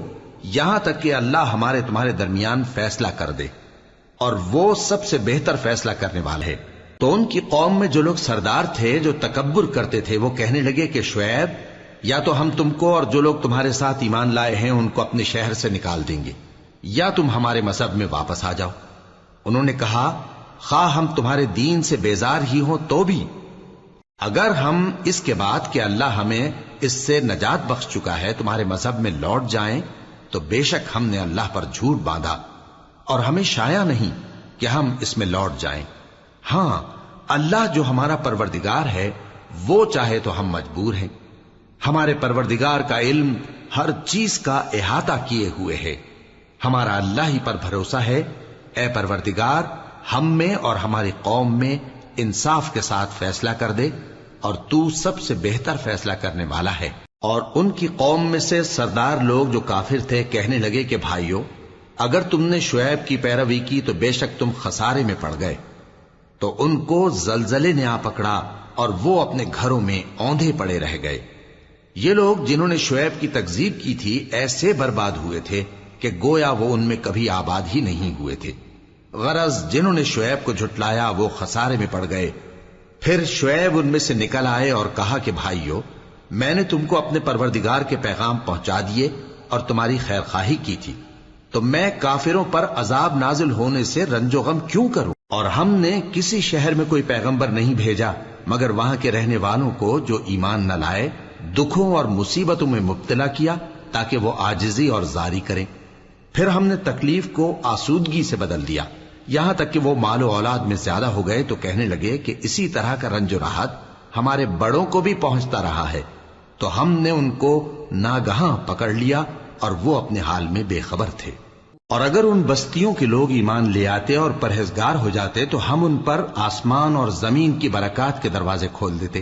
یہاں تک کہ اللہ ہمارے تمہارے درمیان فیصلہ کر دے، اور وہ سب سے بہتر فیصلہ کرنے والا ہے۔ تو ان کی قوم میں جو لوگ سردار تھے جو تکبر کرتے تھے وہ کہنے لگے کہ شعیب، یا تو ہم تم کو اور جو لوگ تمہارے ساتھ ایمان لائے ہیں ان کو اپنے شہر سے نکال دیں گے، یا تم ہمارے مذہب میں واپس آ جاؤ۔ انہوں نے کہا خواہ ہم تمہارے دین سے بیزار ہی ہوں تو بھی، اگر ہم اس کے بعد کہ اللہ ہمیں اس سے نجات بخش چکا ہے تمہارے مذہب میں لوٹ جائیں تو بے شک ہم نے اللہ پر جھوٹ باندھا، اور ہمیں شایع نہیں کہ ہم اس میں لوٹ جائیں۔ ہاں، اللہ جو ہمارا پروردگار ہے وہ چاہے تو ہم مجبور ہیں۔ ہمارے پروردگار کا علم ہر چیز کا احاطہ کیے ہوئے ہے۔ ہمارا اللہ ہی پر بھروسہ ہے۔ اے پروردگار، ہم میں اور ہماری قوم میں انصاف کے ساتھ فیصلہ کر دے، اور تو سب سے بہتر فیصلہ کرنے والا ہے۔ اور ان کی قوم میں سے سردار لوگ جو کافر تھے کہنے لگے کہ بھائیو، اگر تم نے شعیب کی پیروی کی تو بے شک تم خسارے میں پڑ گئے۔ تو ان کو زلزلے نے آ پکڑا اور وہ اپنے گھروں میں اوندھے پڑے رہ گئے۔ یہ لوگ جنہوں نے شعیب کی تکذیب کی تھی ایسے برباد ہوئے تھے کہ گویا وہ ان میں کبھی آباد ہی نہیں ہوئے تھے۔ غرض جنہوں نے شعیب کو جھٹلایا وہ خسارے میں پڑ گئے۔ پھر شعیب ان میں سے نکل آئے اور کہا کہ بھائیو، میں نے تم کو اپنے پروردگار کے پیغام پہنچا دیے اور تمہاری خیر خواہی کی تھی، تو میں کافروں پر عذاب نازل ہونے سے رنج و غم کیوں کروں؟ اور ہم نے کسی شہر میں کوئی پیغمبر نہیں بھیجا مگر وہاں کے رہنے والوں کو جو ایمان نہ لائے دکھوں اور مصیبتوں میں مبتلا کیا تاکہ وہ عاجزی اور زاری کریں۔ پھر ہم نے تکلیف کو آسودگی سے بدل دیا، یہاں تک کہ وہ مال و اولاد میں زیادہ ہو گئے تو کہنے لگے کہ اسی طرح کا رنج و راحت ہمارے بڑوں کو بھی پہنچتا رہا ہے۔ تو ہم نے ان کو ناگہاں پکڑ لیا اور وہ اپنے حال میں بے خبر تھے۔ اور اگر ان بستیوں کے لوگ ایمان لے آتے اور پرہیزگار ہو جاتے تو ہم ان پر آسمان اور زمین کی برکات کے دروازے کھول دیتے،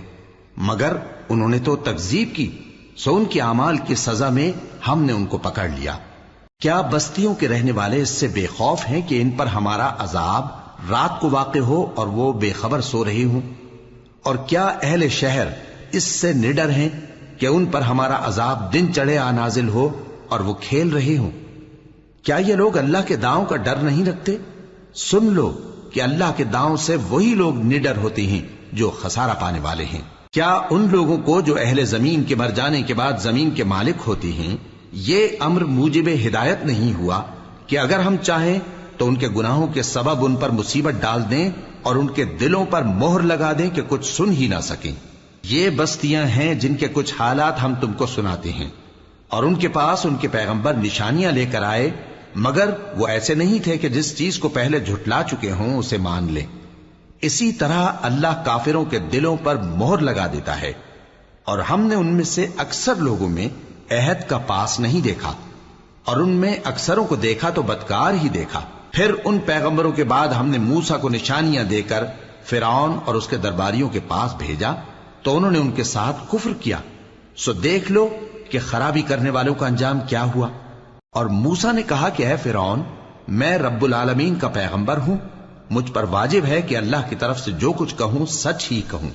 مگر انہوں نے تو تکذیب کی، سو ان کے اعمال کی سزا میں ہم نے ان کو پکڑ لیا۔ کیا بستیوں کے رہنے والے اس سے بے خوف ہیں کہ ان پر ہمارا عذاب رات کو واقع ہو اور وہ بے خبر سو رہے ہوں؟ اور کیا اہل شہر اس سے نڈر ہیں کہ ان پر ہمارا عذاب دن چڑھے آ نازل ہو اور وہ کھیل رہے ہوں؟ کیا یہ لوگ اللہ کے داؤں کا ڈر نہیں رکھتے؟ سن لو کہ اللہ کے داؤں سے وہی لوگ نڈر ہوتے ہیں جو خسارہ پانے والے ہیں۔ کیا ان لوگوں کو جو اہل زمین کے مر جانے کے بعد زمین کے مالک ہوتے ہیں یہ امر موجب ہدایت نہیں ہوا کہ اگر ہم چاہیں تو ان کے گناہوں کے سبب ان پر مصیبت ڈال دیں اور ان کے دلوں پر مہر لگا دیں کہ کچھ سن ہی نہ سکیں؟ یہ بستیاں ہیں جن کے کچھ حالات ہم تم کو سناتے ہیں، اور ان کے پاس ان کے پیغمبر نشانیاں لے کر آئے، مگر وہ ایسے نہیں تھے کہ جس چیز کو پہلے جھٹلا چکے ہوں اسے مان لیں۔ اسی طرح اللہ کافروں کے دلوں پر مہر لگا دیتا ہے، اور ہم نے ان میں سے اکثر لوگوں میں عہد کا پاس نہیں دیکھا، اور ان میں اکثروں کو دیکھا تو بدکار ہی دیکھا۔ پھر ان پیغمبروں کے بعد ہم نے موسیٰ کو نشانیاں دے کر فرعون اور اس کے درباریوں کے پاس بھیجا تو انہوں نے ان کے ساتھ کفر کیا، سو دیکھ لو کہ خرابی کرنے والوں کا انجام کیا ہوا۔ اور موسیٰ نے کہا کہ اے فرعون، میں رب العالمین کا پیغمبر ہوں، مجھ پر واجب ہے کہ اللہ کی طرف سے جو کچھ کہوں سچ ہی کہوں۔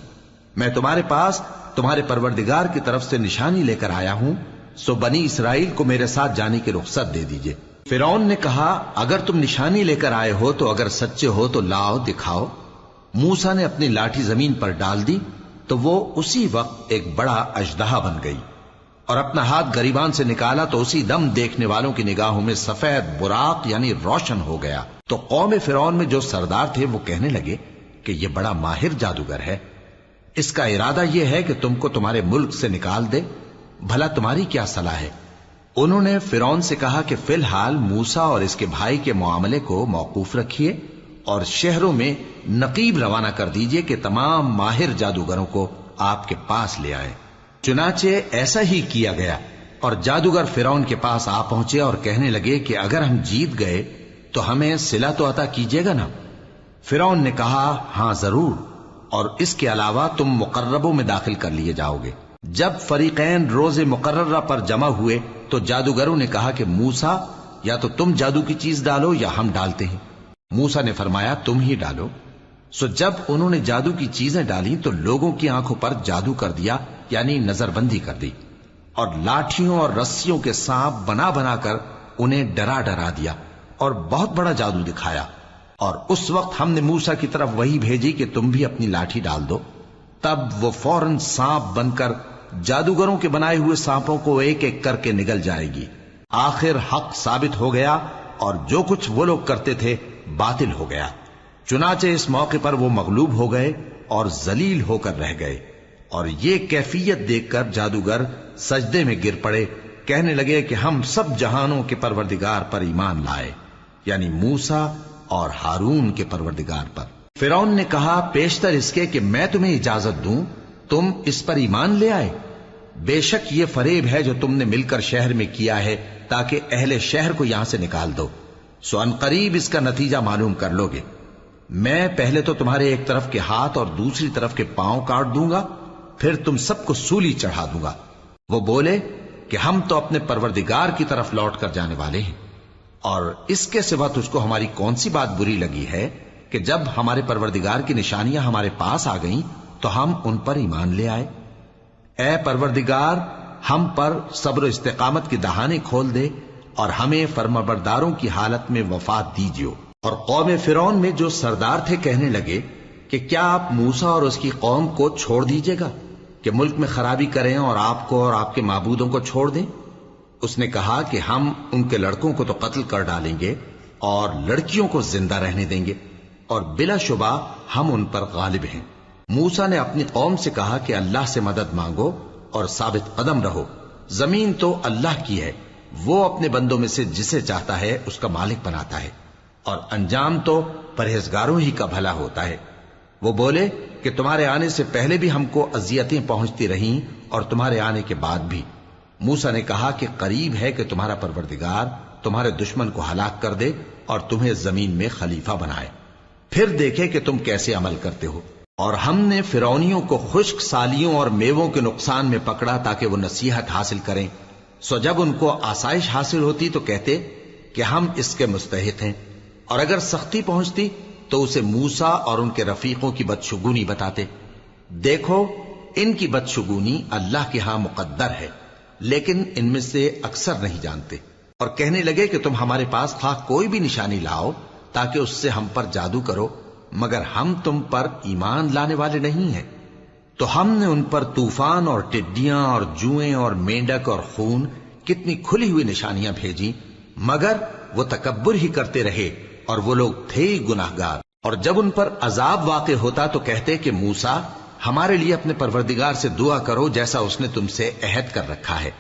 میں تمہارے پاس تمہارے پروردگار کی طرف سے نشانی لے کر آیا ہوں، سو بنی اسرائیل کو میرے ساتھ جانے کی رخصت دے دیجئے۔ فرعون نے کہا اگر تم نشانی لے کر آئے ہو تو اگر سچے ہو تو لاؤ دکھاؤ۔ موسیٰ نے اپنی لاٹھی زمین پر ڈال دی تو وہ اسی وقت ایک بڑا اژدہا بن گئی، اور اپنا ہاتھ گریبان سے نکالا تو اسی دم دیکھنے والوں کی نگاہوں میں سفید براق یعنی روشن ہو گیا۔ تو قوم فرعون میں جو سردار تھے وہ کہنے لگے کہ یہ بڑا ماہر جادوگر ہے، اس کا ارادہ یہ ہے کہ تم کو تمہارے ملک سے نکال دے، بھلا تمہاری کیا صلاح ہے؟ انہوں نے فرعون سے کہا کہ فی الحال موسیٰ اور اس کے بھائی کے معاملے کو موقوف رکھیے اور شہروں میں نقیب روانہ کر دیجئے کہ تمام ماہر جادوگروں کو آپ کے پاس لے آئیں۔ چنانچہ ایسا ہی کیا گیا، اور جادوگر فرعون کے پاس آ پہنچے اور کہنے لگے کہ اگر ہم جیت گئے تو ہمیں صلہ تو عطا کیجیے گا نا؟ فرعون نے کہا ہاں ضرور، اور اس کے علاوہ تم مقربوں میں داخل کر لیے جاؤ گے۔ جب فریقین روز مقررہ پر جمع ہوئے تو جادوگروں نے کہا کہ موسیٰ یا تو تم جادو کی چیز ڈالو یا ہم ڈالتے ہیں۔ موسیٰ نے فرمایا تم ہی ڈالو۔ سو جب انہوں نے جادو کی چیزیں ڈالی تو لوگوں کی آنکھوں پر جادو کر دیا، یعنی نظر بندی کر دی، اور لاٹھیوں اور رسیوں کے سانپ بنا بنا کر انہیں ڈرا ڈرا دیا اور بہت بڑا جادو دکھایا۔ اور اس وقت ہم نے موسیٰ کی طرف وحی بھیجی کہ تم بھی اپنی لاٹھی ڈال دو، تب وہ فوراً سانپ بن کر جادوگروں کے بنائے ہوئے سانپوں کو ایک ایک کر کے نگل جائے گی۔ آخر حق ثابت ہو گیا اور جو کچھ وہ لوگ کرتے تھے باطل ہو گیا۔ چنانچہ اس موقع پر وہ مغلوب ہو گئے اور ذلیل ہو کر رہ گئے، اور یہ کیفیت دیکھ کر جادوگر سجدے میں گر پڑے، کہنے لگے کہ ہم سب جہانوں کے پروردگار پر ایمان لائے، یعنی موسیٰ اور ہارون کے پروردگار پر۔ فرعون نے کہا پیشتر اس کے کہ میں تمہیں اجازت دوں تم اس پر ایمان لے آئے، بے شک یہ فریب ہے جو تم نے مل کر شہر میں کیا ہے تاکہ اہل شہر کو یہاں سے نکال دو، سو ان قریب اس کا نتیجہ معلوم کر لو گے۔ میں پہلے تو تمہارے ایک طرف کے ہاتھ اور دوسری طرف کے پاؤں کاٹ دوں گا، پھر تم سب کو سولی چڑھا دوں گا۔ وہ بولے کہ ہم تو اپنے پروردگار کی طرف لوٹ کر جانے والے ہیں، اور اس کے سوا تجھ کو ہماری کون سی بات بری لگی ہے کہ جب ہمارے پروردگار کی نشانیاں ہمارے پاس آ گئیں تو ہم ان پر ایمان لے آئے؟ اے پروردگار، ہم پر صبر و استقامت کی دہانے کھول دے اور ہمیں فرمانبرداروں کی حالت میں وفات دیجیو۔ اور قوم فرعون میں جو سردار تھے کہنے لگے کہ کیا آپ موسیٰ اور اس کی قوم کو چھوڑ دیجیے گا کہ ملک میں خرابی کریں اور آپ کو اور آپ کے معبودوں کو چھوڑ دیں؟ اس نے کہا کہ ہم ان کے لڑکوں کو تو قتل کر ڈالیں گے اور لڑکیوں کو زندہ رہنے دیں گے، اور بلا شبہ ہم ان پر غالب ہیں۔ موسیٰ نے اپنی قوم سے کہا کہ اللہ سے مدد مانگو اور ثابت قدم رہو، زمین تو اللہ کی ہے، وہ اپنے بندوں میں سے جسے چاہتا ہے اس کا مالک بناتا ہے، اور انجام تو پرہیزگاروں ہی کا بھلا ہوتا ہے۔ وہ بولے کہ تمہارے آنے سے پہلے بھی ہم کو اذیتیں پہنچتی رہیں اور تمہارے آنے کے بعد بھی۔ موسیٰ نے کہا کہ قریب ہے کہ تمہارا پروردگار تمہارے دشمن کو ہلاک کر دے اور تمہیں زمین میں خلیفہ بنائے، پھر دیکھے کہ تم کیسے عمل کرتے ہو۔ اور ہم نے فرعونیوں کو خشک سالیوں اور میووں کے نقصان میں پکڑا تاکہ وہ نصیحت حاصل کریں، سو جب ان کو آسائش حاصل ہوتی تو کہتے کہ ہم اس کے مستحق ہیں، اور اگر سختی پہنچتی تو اسے موسیٰ اور ان کے رفیقوں کی بدشگونی بتاتے۔ دیکھو ان کی بدشگونی اللہ کے ہاں مقدر ہے، لیکن ان میں سے اکثر نہیں جانتے۔ اور کہنے لگے کہ تم ہمارے پاس خواہ کوئی بھی نشانی لاؤ تاکہ اس سے ہم پر جادو کرو، مگر ہم تم پر ایمان لانے والے نہیں ہیں۔ تو ہم نے ان پر طوفان اور ٹڈیاں اور جوئیں اور مینڈک اور خون کتنی کھلی ہوئی نشانیاں بھیجی، مگر وہ تکبر ہی کرتے رہے اور وہ لوگ تھے ہی گناہگار۔ اور جب ان پر عذاب واقع ہوتا تو کہتے کہ موسیٰ ہمارے لیے اپنے پروردگار سے دعا کرو جیسا اس نے تم سے عہد کر رکھا ہے،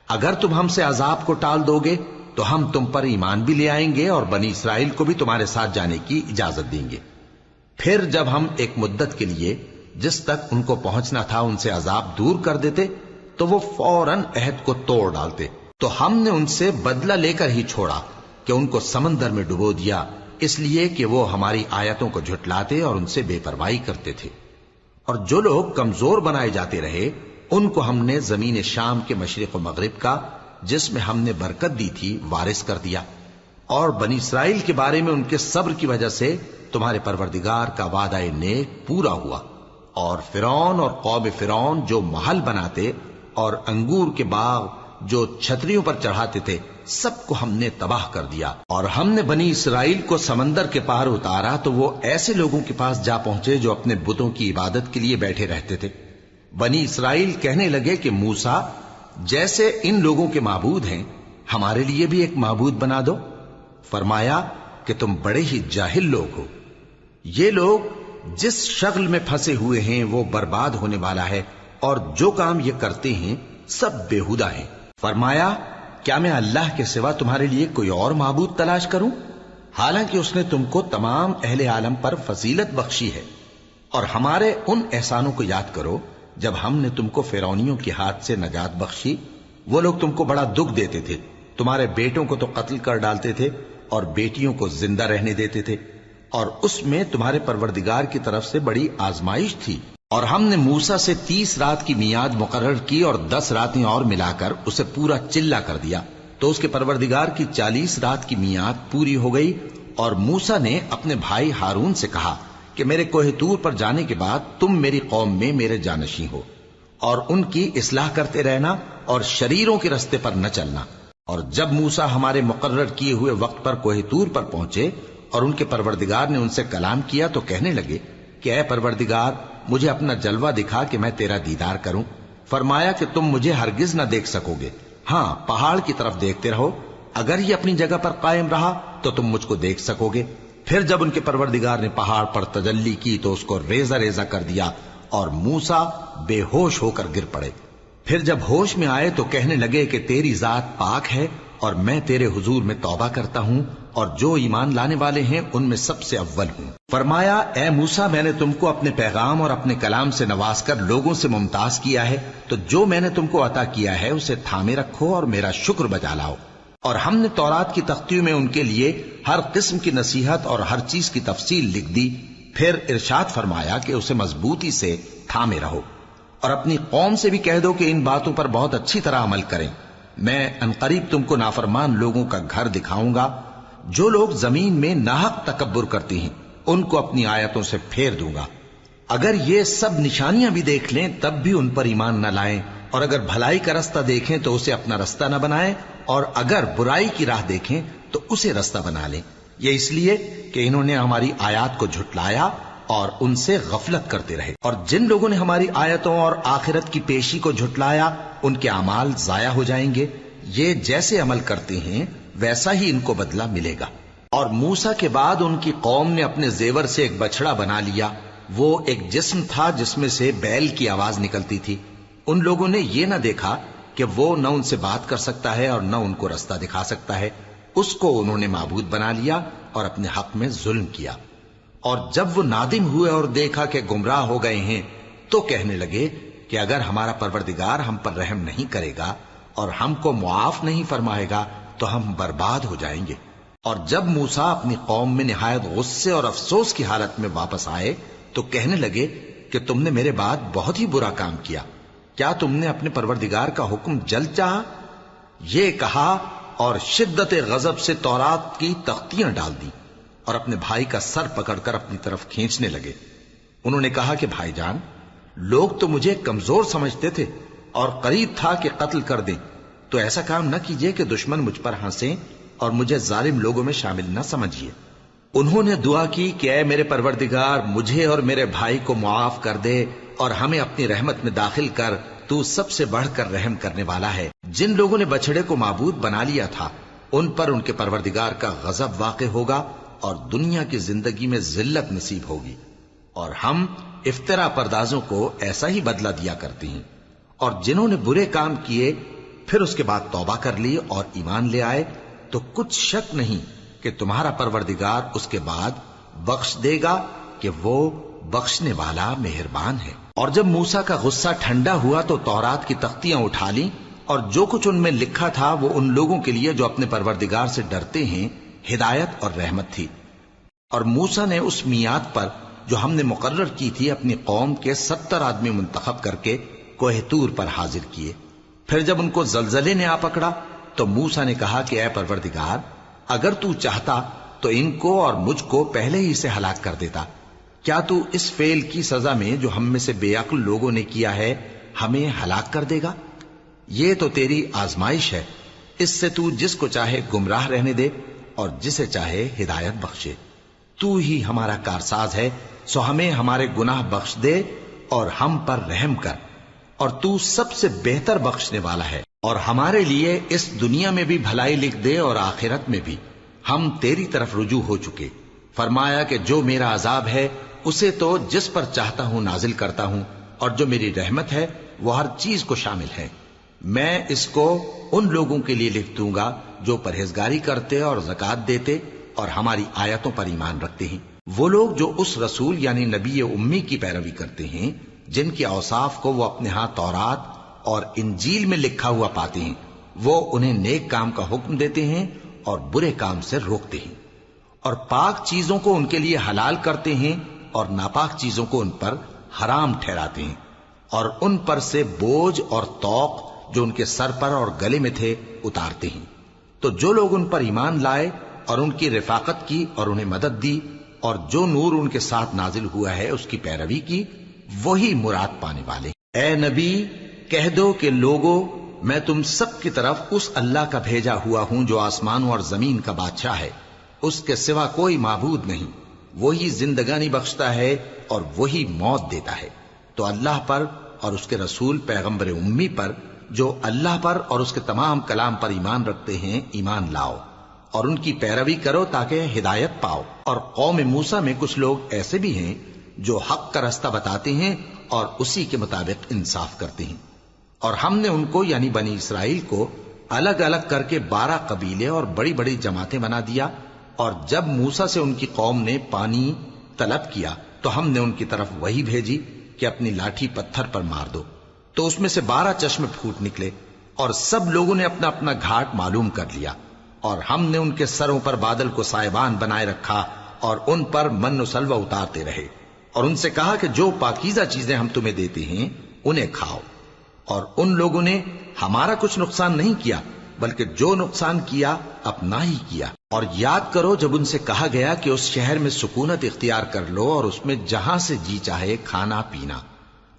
اگر تم ہم سے عذاب کو ٹال دو گے تو ہم تم پر ایمان بھی لے آئیں گے اور بنی اسرائیل کو بھی تمہارے ساتھ جانے کی اجازت دیں گے۔ پھر جب ہم ایک مدت کے لیے جس تک ان کو پہنچنا تھا ان سے عذاب دور کر دیتے تو وہ فوراً عہد کو توڑ ڈالتے، تو ہم نے ان سے بدلہ لے کر ہی چھوڑا کہ ان کو سمندر میں ڈبو دیا، اس لیے کہ وہ ہماری آیتوں کو جھٹلاتے اور ان سے بے پرواہی کرتے تھے۔ اور جو لوگ کمزور بنائے جاتے رہے ان کو ہم نے زمین شام کے مشرق و مغرب کا جس میں ہم نے برکت دی تھی وارث کر دیا، اور بنی اسرائیل کے بارے میں ان کے صبر کی وجہ سے تمہارے پروردگار کا وعدہ نیک پورا ہوا۔ اور فرعون اور قوم فرعون جو محل بناتے اور انگور کے باغ جو چھتریوں پر چڑھاتے تھے سب کو ہم نے تباہ کر دیا۔ اور ہم نے بنی اسرائیل کو سمندر کے پار اتارا تو وہ ایسے لوگوں کے پاس جا پہنچے جو اپنے بتوں کی عبادت کے لیے بیٹھے رہتے تھے۔ بنی اسرائیل کہنے لگے کہ موسیٰ جیسے ان لوگوں کے معبود ہیں ہمارے لیے بھی ایک معبود بنا دو۔ فرمایا کہ تم بڑے ہی جاہل لوگ ہو، یہ لوگ جس شغل میں پھنسے ہوئے ہیں وہ برباد ہونے والا ہے، اور جو کام یہ کرتے ہیں سب بےہودہ ہیں۔ فرمایا کیا میں اللہ کے سوا تمہارے لیے کوئی اور معبود تلاش کروں، حالانکہ اس نے تم کو تمام اہل عالم پر فضیلت بخشی ہے۔ اور ہمارے ان احسانوں کو یاد کرو جب ہم نے تم کو فرعونیوں کے ہاتھ سے نجات بخشی، وہ لوگ تم کو بڑا دکھ دیتے تھے، تمہارے بیٹوں کو تو قتل کر ڈالتے تھے اور بیٹیوں کو زندہ رہنے دیتے تھے، اور اس میں تمہارے پروردگار کی طرف سے بڑی آزمائش تھی۔ اور ہم نے موسیٰ سے 30 رات کی میعاد مقرر کی اور 10 راتیں اور ملا کر اسے پورا چلہ کر دیا، تو اس کے پروردگار کی 40 رات کی میعاد پوری ہو گئی، اور موسیٰ نے اپنے بھائی ہارون سے کہا کہ میرے کوہ طور پر جانے کے بعد تم میری قوم میں میرے جانشین ہو، اور ان کی اصلاح کرتے رہنا اور شریروں کے رستے پر نہ چلنا۔ اور جب موسیٰ ہمارے مقرر کیے ہوئے وقت پر کوہ طور پر پہنچے اور ان کے پروردگار نے ان سے کلام کیا تو کہنے لگے کہ اے پروردگار، مجھے اپنا جلوہ دکھا کہ میں تیرا دیدار کروں۔ فرمایا کہ تم مجھے ہرگز نہ دیکھ سکو گے، ہاں پہاڑ کی طرف دیکھتے رہو، اگر یہ اپنی جگہ پر قائم رہا تو تم مجھ کو دیکھ سکو گے۔ پھر جب ان کے پروردگار نے پہاڑ پر تجلی کی تو اس کو ریزہ ریزہ کر دیا اور موسیٰ بے ہوش ہو کر گر پڑے۔ پھر جب ہوش میں آئے تو کہنے لگے کہ تیری ذات پاک ہے اور میں تیرے حضور میں توبہ کرتا ہوں اور جو ایمان لانے والے ہیں ان میں سب سے اول ہوں۔ فرمایا اے موسیٰ، میں نے تم کو اپنے پیغام اور اپنے کلام سے نواز کر لوگوں سے ممتاز کیا ہے، تو جو میں نے تم کو عطا کیا ہے اسے تھامے رکھو اور میرا شکر بجا لاؤ۔ اور ہم نے تورات کی تختیوں میں ان کے لیے ہر قسم کی نصیحت اور ہر چیز کی تفصیل لکھ دی۔ پھر ارشاد فرمایا کہ اسے مضبوطی سے تھامے رہو، اور اپنی قوم سے بھی کہہ دو کہ ان باتوں پر بہت اچھی طرح عمل کریں۔ میں انقریب تم کو نافرمان لوگوں کا گھر دکھاؤں گا۔ جو لوگ زمین میں ناحق تکبر کرتی ہیں ان کو اپنی آیتوں سے پھیر دوں گا۔ اگر یہ سب نشانیاں بھی دیکھ لیں تب بھی ان پر ایمان نہ لائیں، اور اگر بھلائی کا رستہ دیکھیں تو اسے اپنا رستہ نہ بنائیں، اور اگر برائی کی راہ دیکھیں تو اسے رستہ بنا لیں۔ یہ اس لیے کہ انہوں نے ہماری آیات کو جھٹلایا اور ان سے غفلت کرتے رہے، اور جن لوگوں نے ہماری آیتوں اور آخرت کی پیشی کو جھٹلایا ان کے اعمال ضائع ہو جائیں گے۔ یہ جیسے عمل کرتے ہیں ویسا ہی ان کو بدلہ ملے گا۔ اور موسیٰ کے بعد ان کی قوم نے اپنے زیور سے ایک بچڑا بنا لیا، وہ ایک جسم تھا جس میں سے بیل کی آواز نکلتی تھی۔ ان لوگوں نے یہ نہ دیکھا کہ وہ نہ ان سے بات کر سکتا ہے اور نہ ان کو رستہ دکھا سکتا ہے، اس کو انہوں نے معبود بنا لیا اور اپنے حق میں ظلم کیا۔ اور جب وہ نادم ہوئے اور دیکھا کہ گمراہ ہو گئے ہیں تو کہنے لگے کہ اگر ہمارا پروردگار ہم پر رحم نہیں کرے گا اور ہم کو معاف نہیں فرمائے گا تو ہم برباد ہو جائیں گے۔ اور جب موسیٰ اپنی قوم میں نہایت غصے اور افسوس کی حالت میں واپس آئے تو کہنے لگے کہ تم نے میرے بعد بہت ہی برا کام کیا، کیا تم نے اپنے پروردگار کا حکم جلد چاہا؟ یہ کہا اور شدت غضب سے تورات کی تختیاں ڈال دی اور اپنے بھائی کا سر پکڑ کر اپنی طرف کھینچنے لگے۔ انہوں نے کہا کہ بھائی جان، لوگ تو مجھے کمزور سمجھتے تھے اور قریب تھا کہ قتل کر دیں، تو ایسا کام نہ کیجیے کہ دشمن مجھ پر ہنسیں اور مجھے ظالم لوگوں میں شامل نہ سمجھیے۔ انہوں نے دعا کی کہ اے میرے پروردگار، مجھے اور میرے بھائی کو معاف کر دے اور ہمیں اپنی رحمت میں داخل کر، تو سب سے بڑھ کر رحم کرنے والا ہے۔ جن لوگوں نے بچڑے کو معبود بنا لیا تھا ان پر ان کے پروردگار کا غضب واقع ہوگا اور دنیا کی زندگی میں ذلت نصیب ہوگی، اور ہم افترا پردازوں کو ایسا ہی بدلہ دیا کرتے ہیں۔ اور جنہوں نے برے کام کیے پھر اس کے بعد توبہ کر لی اور ایمان لے آئے تو کچھ شک نہیں کہ تمہارا پروردگار اس کے بعد بخش دے گا کہ وہ بخشنے والا مہربان ہے۔ اور جب موسیٰ کا غصہ ٹھنڈا ہوا تو تورات کی تختیاں اٹھا لیں، اور جو کچھ ان میں لکھا تھا وہ ان لوگوں کے لیے جو اپنے پروردگار سے ڈرتے ہیں ہدایت اور رحمت تھی۔ اور موسیٰ نے اس میعاد پر جو ہم نے مقرر کی تھی اپنی قوم کے 70 آدمی منتخب کر کے کوہ طور پر حاضر کیے۔ پھر جب ان کو زلزلے نے آ پکڑا تو موسیٰ نے کہا کہ اے پروردگار، اگر تو چاہتا تو ان کو اور مجھ کو پہلے ہی سے ہلاک کر دیتا۔ کیا تو اس فعل کی سزا میں جو ہم میں سے بے عقل لوگوں نے کیا ہے ہمیں ہلاک کر دے گا؟ یہ تو تیری آزمائش ہے، اس سے تو جس کو چاہے گمراہ رہنے دے اور جسے چاہے ہدایت بخشے۔ تو ہی ہمارا کارساز ہے، سو ہمیں ہمارے گناہ بخش دے اور ہم پر رحم کر، اور تو سب سے بہتر بخشنے والا ہے۔ اور ہمارے لیے اس دنیا میں بھی بھلائی لکھ دے اور آخرت میں بھی، ہم تیری طرف رجوع ہو چکے۔ فرمایا کہ جو میرا عذاب ہے اسے تو جس پر چاہتا ہوں نازل کرتا ہوں، اور جو میری رحمت ہے وہ ہر چیز کو شامل ہے۔ میں اس کو ان لوگوں کے لیے لکھ دوں گا جو پرہیزگاری کرتے اور زکوٰۃ دیتے اور ہماری آیتوں پر ایمان رکھتے ہیں، وہ لوگ جو اس رسول یعنی نبی امی کی پیروی کرتے ہیں جن کے اوصاف کو وہ اپنے ہاں تورات اور انجیل میں لکھا ہوا پاتے ہیں، وہ انہیں نیک کام کا حکم دیتے ہیں اور برے کام سے روکتے ہیں، اور پاک چیزوں کو ان کے لیے حلال کرتے ہیں اور ناپاک چیزوں کو ان پر حرام ٹھہراتے ہیں، اور ان پر سے بوجھ اور طوق جو ان کے سر پر اور گلے میں تھے اتارتے ہیں۔ تو جو لوگ ان پر ایمان لائے اور ان کی رفاقت کی اور انہیں مدد دی اور جو نور ان کے ساتھ نازل ہوا ہے اس کی پیروی کی، وہی مراد پانے والے۔ اے نبی کہہ دو کہ لوگو، میں تم سب کی طرف اس اللہ کا بھیجا ہوا ہوں جو آسمانوں اور زمین کا بادشاہ ہے، اس کے سوا کوئی معبود نہیں، وہی زندگانی بخشتا ہے اور وہی موت دیتا ہے۔ تو اللہ پر اور اس کے رسول پیغمبر امی پر جو اللہ پر اور اس کے تمام کلام پر ایمان رکھتے ہیں ایمان لاؤ اور ان کی پیروی کرو تاکہ ہدایت پاؤ۔ اور قوم موسیٰ میں کچھ لوگ ایسے بھی ہیں جو حق کا راستہ بتاتے ہیں اور اسی کے مطابق انصاف کرتے ہیں، اور ہم نے ان کو یعنی بنی اسرائیل کو الگ الگ کر کے 12 قبیلے اور بڑی بڑی جماعتیں بنا دیا، اور جب موسیٰ سے ان کی قوم نے پانی طلب کیا تو ہم نے ان کی طرف وہی بھیجی کہ اپنی لاٹھی پتھر پر مار دو، تو اس میں سے 12 چشمے پھوٹ نکلے، اور سب لوگوں نے اپنا اپنا گھاٹ معلوم کر لیا، اور ہم نے ان کے سروں پر بادل کو سائبان بنائے رکھا اور ان پر من و سلوہ اتارتے رہے، اور ان سے کہا کہ جو پاکیزہ چیزیں ہم تمہیں دیتے ہیں انہیں کھاؤ، اور ان لوگوں نے ہمارا کچھ نقصان نہیں کیا بلکہ جو نقصان کیا اپنا ہی کیا۔ اور یاد کرو جب ان سے کہا گیا کہ اس شہر میں سکونت اختیار کر لو اور اس میں جہاں سے جی چاہے کھانا پینا،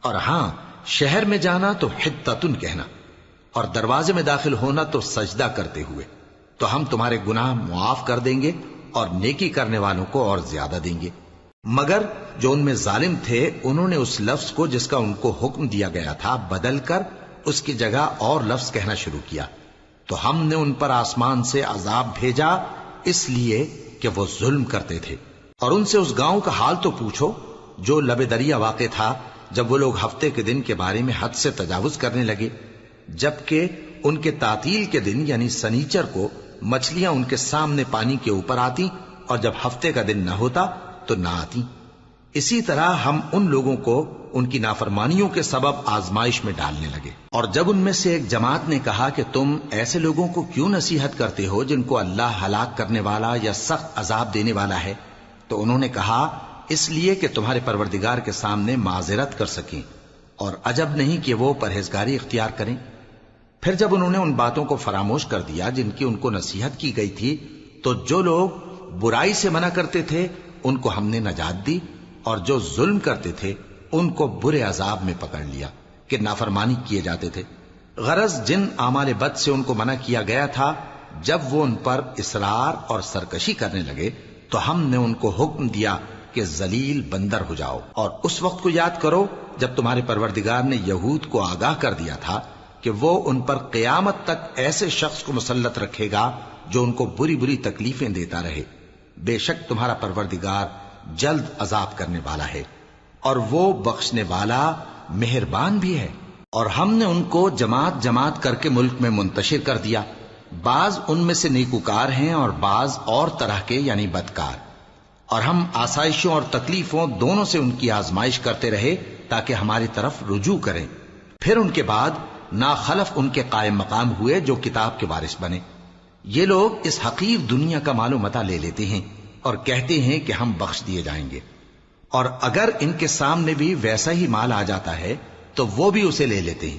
اور ہاں شہر میں جانا تو حطتن کہنا، اور دروازے میں داخل ہونا تو سجدہ کرتے ہوئے، تو ہم تمہارے گناہ معاف کر دیں گے اور نیکی کرنے والوں کو اور زیادہ دیں گے۔ مگر جو ان میں ظالم تھے انہوں نے اس لفظ کو جس کا ان کو حکم دیا گیا تھا بدل کر اس کی جگہ اور لفظ کہنا شروع کیا، تو ہم نے ان پر آسمان سے عذاب بھیجا اس لیے کہ وہ ظلم کرتے تھے۔ اور ان سے اس گاؤں کا حال تو پوچھو جو لب دریا واقع تھا، جب وہ لوگ ہفتے کے دن کے بارے میں حد سے تجاوز کرنے لگے، جبکہ ان کے تعطیل کے دن یعنی سنیچر کو مچھلیاں ان کے سامنے پانی کے اوپر آتی، اور جب ہفتے کا دن نہ ہوتا تو نہ آتی۔ اسی طرح ہم ان لوگوں کو ان کی نافرمانیوں کے سبب آزمائش میں ڈالنے لگے۔ اور جب ان میں سے ایک جماعت نے کہا کہ تم ایسے لوگوں کو کیوں نصیحت کرتے ہو جن کو اللہ ہلاک کرنے والا یا سخت عذاب دینے والا ہے، تو انہوں نے کہا اس لیے کہ تمہارے پروردگار کے سامنے معذرت کر سکیں، اور عجب نہیں کہ وہ پرہیزگاری اختیار کریں۔ پھر جب انہوں نے ان باتوں کو فراموش کر دیا جن کی ان کو نصیحت کی گئی تھی، تو جو لوگ برائی سے منع کرتے تھے ان کو ہم نے نجات دی، اور جو ظلم کرتے تھے ان کو برے عذاب میں پکڑ لیا کہ نافرمانی کیے جاتے تھے۔ غرض جن اعمال بد سے ان کو منع کیا گیا تھا، جب وہ ان پر اصرار اور سرکشی کرنے لگے تو ہم نے ان کو حکم دیا کہ ذلیل بندر ہو جاؤ۔ اور اس وقت کو یاد کرو جب تمہارے پروردگار نے یہود کو آگاہ کر دیا تھا کہ وہ ان پر قیامت تک ایسے شخص کو مسلط رکھے گا جو ان کو بری بری تکلیفیں دیتا رہے۔ بے شک تمہارا پروردگار جلد عذاب کرنے والا ہے، اور وہ بخشنے والا مہربان بھی ہے۔ اور ہم نے ان کو جماعت جماعت کر کے ملک میں منتشر کر دیا، بعض ان میں سے نیکوکار ہیں اور بعض اور طرح کے یعنی بدکار، اور ہم آسائشوں اور تکلیفوں دونوں سے ان کی آزمائش کرتے رہے تاکہ ہماری طرف رجوع کریں۔ پھر ان کے بعد ناخلف ان کے قائم مقام ہوئے جو کتاب کے وارث بنے۔ یہ لوگ اس حقیر دنیا کا مال و متاع لے لیتے ہیں اور کہتے ہیں کہ ہم بخش دیے جائیں گے، اور اگر ان کے سامنے بھی ویسا ہی مال آ جاتا ہے تو وہ بھی اسے لے لیتے ہیں۔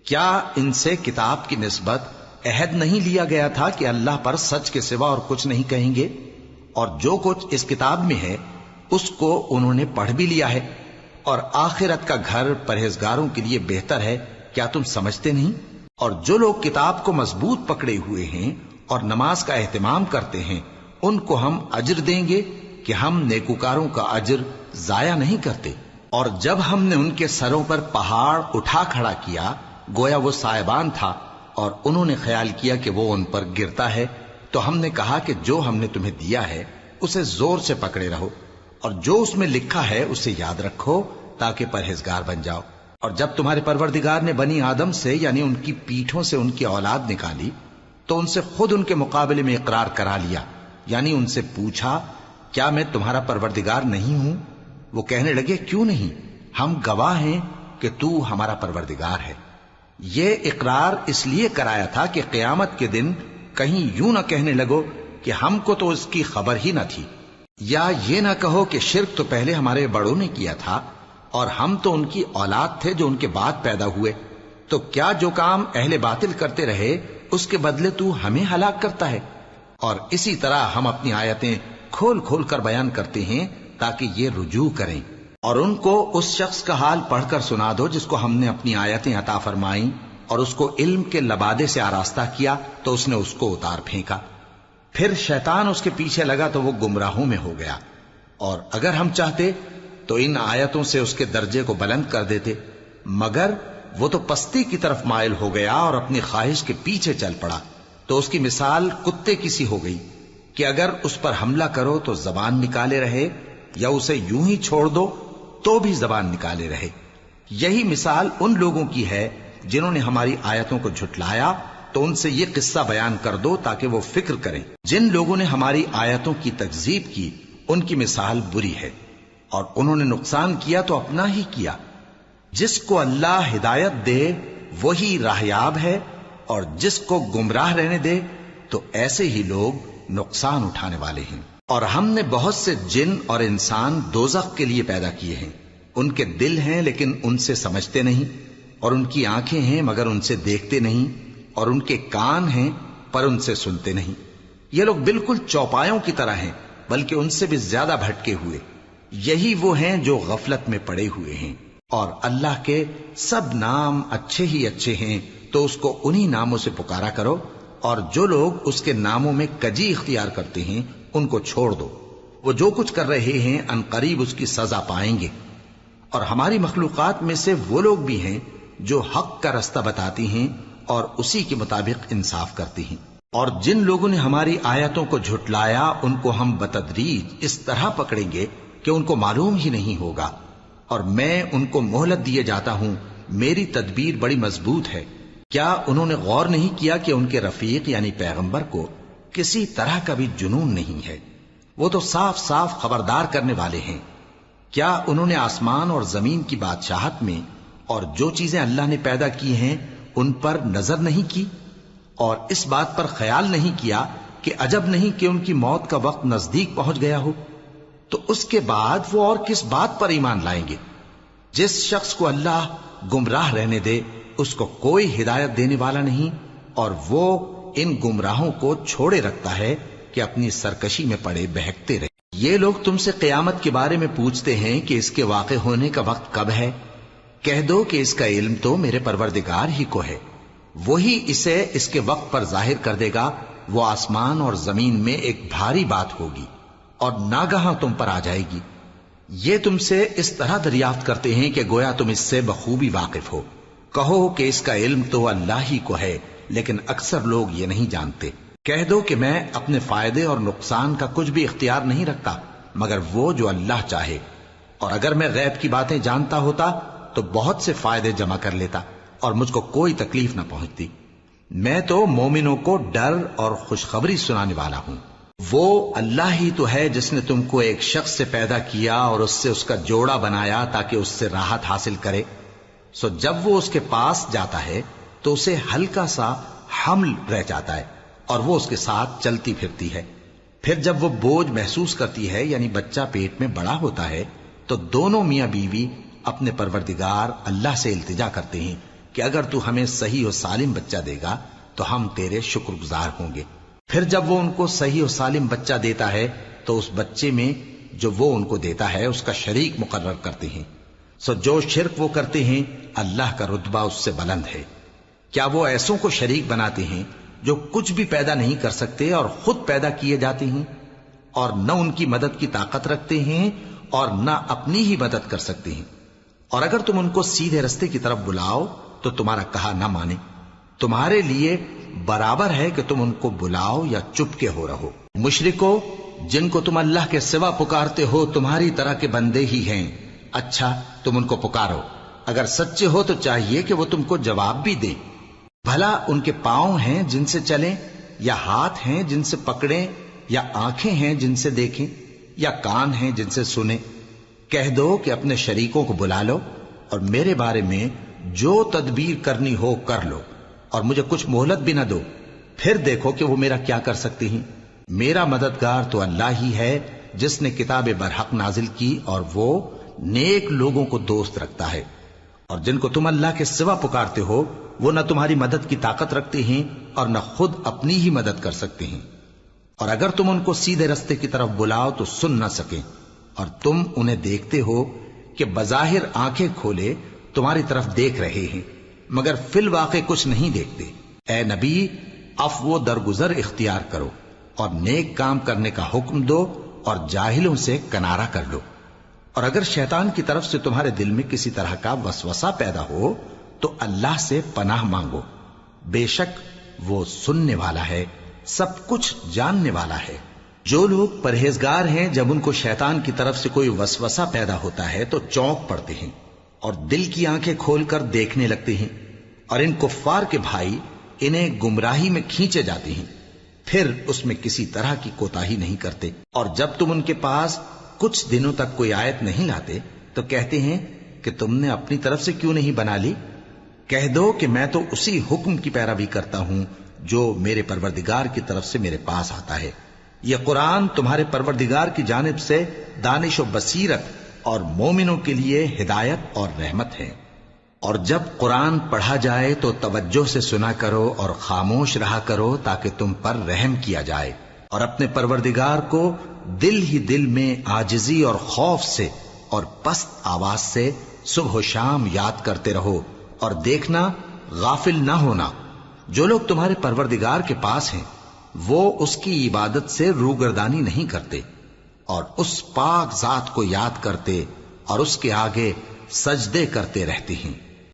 کیا ان سے کتاب کی نسبت عہد نہیں لیا گیا تھا کہ اللہ پر سچ کے سوا اور کچھ نہیں کہیں گے؟ اور جو کچھ اس کتاب میں ہے اس کو انہوں نے پڑھ بھی لیا ہے، اور آخرت کا گھر پرہیزگاروں کے لیے بہتر ہے، کیا تم سمجھتے نہیں؟ اور جو لوگ کتاب کو مضبوط پکڑے ہوئے ہیں اور نماز کا اہتمام کرتے ہیں ان کو ہم اجر دیں گے کہ ہم نیکوکاروں کا اجر ضائع نہیں کرتے۔ اور جب ہم نے ان کے سروں پر پہاڑ اٹھا کھڑا کیا گویا وہ سائبان تھا، اور انہوں نے خیال کیا کہ وہ ان پر گرتا ہے، تو ہم نے کہا کہ جو ہم نے تمہیں دیا ہے اسے زور سے پکڑے رہو، اور جو اس میں لکھا ہے اسے یاد رکھو تاکہ پرہیزگار بن جاؤ۔ اور جب تمہارے پروردگار نے بنی آدم سے یعنی ان کی پیٹھوں سے ان کی اولاد نکالی تو ان سے خود ان کے مقابلے میں اقرار کرا لیا، یعنی ان سے پوچھا کیا میں تمہارا پروردگار نہیں ہوں؟ وہ کہنے لگے کیوں نہیں، ہم گواہ ہیں کہ تو ہمارا پروردگار ہے۔ یہ اقرار اس لیے کرایا تھا کہ قیامت کے دن کہیں یوں نہ کہنے لگو کہ ہم کو تو اس کی خبر ہی نہ تھی، یا یہ نہ کہو کہ شرک تو پہلے ہمارے بڑوں نے کیا تھا اور ہم تو ان کی اولاد تھے جو ان کے بعد پیدا ہوئے، تو کیا جو کام اہل باطل کرتے رہے اس کے بدلے تو ہمیں ہلاک کرتا ہے؟ اور اسی طرح ہم اپنی آیتیں کھول کھول کر بیان کرتے ہیں تاکہ یہ رجوع کریں۔ اور ان کو اس شخص کا حال پڑھ کر سنا دو جس کو ہم نے اپنی آیتیں عطا فرمائیں اور اس کو علم کے لبادے سے آراستہ کیا تو اس نے اس کو اتار پھینکا، پھر شیطان اس کے پیچھے لگا تو وہ گمراہوں میں ہو گیا۔ اور اگر ہم چاہتے تو ان آیتوں سے اس کے درجے کو بلند کر دیتے، مگر وہ تو پستی کی طرف مائل ہو گیا اور اپنی خواہش کے پیچھے چل پڑا، تو اس کی مثال کتے کی سی ہو گئی کہ اگر اس پر حملہ کرو تو زبان نکالے رہے، یا اسے یوں ہی چھوڑ دو تو بھی زبان نکالے رہے۔ یہی مثال ان لوگوں کی ہے جنہوں نے ہماری آیتوں کو جھٹلایا، تو ان سے یہ قصہ بیان کر دو تاکہ وہ فکر کریں۔ جن لوگوں نے ہماری آیتوں کی تکذیب کی ان کی مثال بری ہے، اور انہوں نے نقصان کیا تو اپنا ہی کیا۔ جس کو اللہ ہدایت دے وہی راہیاب ہے، اور جس کو گمراہ رہنے دے تو ایسے ہی لوگ نقصان اٹھانے والے ہیں۔ اور ہم نے بہت سے جن اور انسان دوزخ کے لیے پیدا کیے ہیں، ان کے دل ہیں لیکن ان سے سمجھتے نہیں، اور ان کی آنکھیں ہیں مگر ان سے دیکھتے نہیں، اور ان کے کان ہیں پر ان سے سنتے نہیں۔ یہ لوگ بالکل چوپایوں کی طرح ہیں، بلکہ ان سے بھی زیادہ بھٹکے ہوئے۔ یہی وہ ہیں جو غفلت میں پڑے ہوئے ہیں۔ اور اللہ کے سب نام اچھے ہی اچھے ہیں، تو اس کو انہی ناموں سے پکارا کرو، اور جو لوگ اس کے ناموں میں کجی اختیار کرتے ہیں ان کو چھوڑ دو۔ وہ جو کچھ کر رہے ہیں ان قریب اس کی سزا پائیں گے۔ اور ہماری مخلوقات میں سے وہ لوگ بھی ہیں جو حق کا رستہ بتاتی ہیں اور اسی کے مطابق انصاف کرتی ہیں۔ اور جن لوگوں نے ہماری آیتوں کو جھٹلایا ان کو ہم بتدریج اس طرح پکڑیں گے کہ ان کو معلوم ہی نہیں ہوگا، اور میں ان کو مہلت دیے جاتا ہوں، میری تدبیر بڑی مضبوط ہے۔ کیا انہوں نے غور نہیں کیا کہ ان کے رفیق یعنی پیغمبر کو کسی طرح کا بھی جنون نہیں ہے؟ وہ تو صاف صاف خبردار کرنے والے ہیں۔ کیا انہوں نے آسمان اور زمین کی بادشاہت میں اور جو چیزیں اللہ نے پیدا کی ہیں ان پر نظر نہیں کی، اور اس بات پر خیال نہیں کیا کہ عجب نہیں کہ ان کی موت کا وقت نزدیک پہنچ گیا ہو؟ تو اس کے بعد وہ اور کس بات پر ایمان لائیں گے؟ جس شخص کو اللہ گمراہ رہنے دے اس کو کوئی ہدایت دینے والا نہیں، اور وہ ان گمراہوں کو چھوڑے رکھتا ہے کہ اپنی سرکشی میں پڑے بہکتے رہے۔ یہ لوگ تم سے قیامت کے بارے میں پوچھتے ہیں کہ اس کے واقع ہونے کا وقت کب ہے؟ کہہ دو کہ اس کا علم تو میرے پروردگار ہی کو ہے، وہی اسے اس کے وقت پر ظاہر کر دے گا۔ وہ آسمان اور زمین میں ایک بھاری بات ہوگی اور ناگہاں تم پر آ جائے گی۔ یہ تم سے اس طرح دریافت کرتے ہیں کہ گویا تم اس سے بخوبی واقف ہو۔ کہو کہ اس کا علم تو اللہ ہی کو ہے، لیکن اکثر لوگ یہ نہیں جانتے۔ کہہ دو کہ میں اپنے فائدے اور نقصان کا کچھ بھی اختیار نہیں رکھتا مگر وہ جو اللہ چاہے، اور اگر میں غیب کی باتیں جانتا ہوتا تو بہت سے فائدے جمع کر لیتا اور مجھ کو کوئی تکلیف نہ پہنچتی۔ میں تو مومنوں کو ڈر اور خوشخبری سنانے والا ہوں۔ وہ اللہ ہی تو ہے جس نے تم کو ایک شخص سے پیدا کیا اور اس سے اس کا جوڑا بنایا تاکہ اس سے راحت حاصل کرے۔ سو جب وہ اس کے پاس جاتا ہے تو اسے ہلکا سا حمل رہ جاتا ہے اور وہ اس کے ساتھ چلتی پھرتی ہے۔ پھر جب وہ بوجھ محسوس کرتی ہے یعنی بچہ پیٹ میں بڑا ہوتا ہے تو دونوں میاں بیوی اپنے پروردگار اللہ سے التجا کرتے ہیں کہ اگر تو ہمیں صحیح و سالم بچہ دے گا تو ہم تیرے شکر گزار ہوں گے۔ پھر جب وہ ان کو صحیح و سالم بچہ دیتا ہے تو اس بچے میں جو وہ ان کو دیتا ہے اس کا شریک مقرر کرتے ہیں۔ سو جو شرک وہ کرتے ہیں اللہ کا رتبہ اس سے بلند ہے۔ کیا وہ ایسوں کو شریک بناتے ہیں جو کچھ بھی پیدا نہیں کر سکتے اور خود پیدا کیے جاتے ہیں، اور نہ ان کی مدد کی طاقت رکھتے ہیں اور نہ اپنی ہی مدد کر سکتے ہیں؟ اور اگر تم ان کو سیدھے رستے کی طرف بلاؤ تو تمہارا کہا نہ مانے، تمہارے لیے برابر ہے کہ تم ان کو بلاؤ یا چپ کے ہو رہو۔ مشرکو، جن کو تم اللہ کے سوا پکارتے ہو تمہاری طرح کے بندے ہی ہیں، اچھا تم ان کو پکارو، اگر سچے ہو تو چاہیے کہ وہ تم کو جواب بھی دیں۔ بھلا ان کے پاؤں ہیں جن سے چلیں، یا ہاتھ ہیں جن سے پکڑیں، یا آنکھیں ہیں جن سے دیکھیں، یا کان ہیں جن سے سنیں؟ کہہ دو کہ اپنے شریکوں کو بلا لو اور میرے بارے میں جو تدبیر کرنی ہو کر لو، اور مجھے کچھ مہلت بھی نہ دو، پھر دیکھو کہ وہ میرا کیا کر سکتے ہیں۔ میرا مددگار تو اللہ ہی ہے جس نے کتاب برحق نازل کی، اور وہ نیک لوگوں کو دوست رکھتا ہے۔ اور جن کو تم اللہ کے سوا پکارتے ہو وہ نہ تمہاری مدد کی طاقت رکھتے ہیں اور نہ خود اپنی ہی مدد کر سکتے ہیں، اور اگر تم ان کو سیدھے رستے کی طرف بلاؤ تو سن نہ سکیں، اور تم انہیں دیکھتے ہو کہ بظاہر آنکھیں کھولے تمہاری طرف دیکھ رہے ہیں مگر فی الواقع کچھ نہیں دیکھتے۔ اے نبی، عفو و درگزر اختیار کرو اور نیک کام کرنے کا حکم دو اور جاہلوں سے کنارہ کر لو، اور اگر شیطان کی طرف سے تمہارے دل میں کسی طرح کا وسوسہ پیدا ہو تو اللہ سے پناہ مانگو، بے شک وہ سننے والا ہے، سب کچھ جاننے والا ہے۔ جو لوگ پرہیزگار ہیں جب ان کو شیطان کی طرف سے کوئی وسوسہ پیدا ہوتا ہے تو چونک پڑتے ہیں اور دل کی آنکھیں کھول کر دیکھنے لگتے ہیں، اور ان کفار کے بھائی انہیں گمراہی میں کھینچے جاتے ہیں، پھر اس میں کسی طرح کی کوتاہی نہیں کرتے، اور جب تم ان کے پاس کچھ دنوں تک کوئی آیت نہیں لاتے تو کہتے ہیں کہ تم نے اپنی طرف سے کیوں نہیں بنا لی؟ کہہ دو کہ میں تو اسی حکم کی پیروی کرتا ہوں جو میرے پروردگار کی طرف سے میرے پاس آتا ہے۔ یہ قرآن تمہارے پروردگار کی جانب سے دانش و بصیرت اور مومنوں کے لیے ہدایت اور رحمت ہے۔ اور جب قرآن پڑھا جائے تو توجہ سے سنا کرو اور خاموش رہا کرو تاکہ تم پر رحم کیا جائے، اور اپنے پروردگار کو دل ہی دل میں عاجزی اور خوف سے اور پست آواز سے صبح و شام یاد کرتے رہو، اور دیکھنا غافل نہ ہونا، جو لوگ تمہارے پروردگار کے پاس ہیں وہ اس کی عبادت سے روگردانی نہیں کرتے اور اس پاک ذات کو یاد کرتے اور اس کے آگے سجدے کرتے رہتے ہیں۔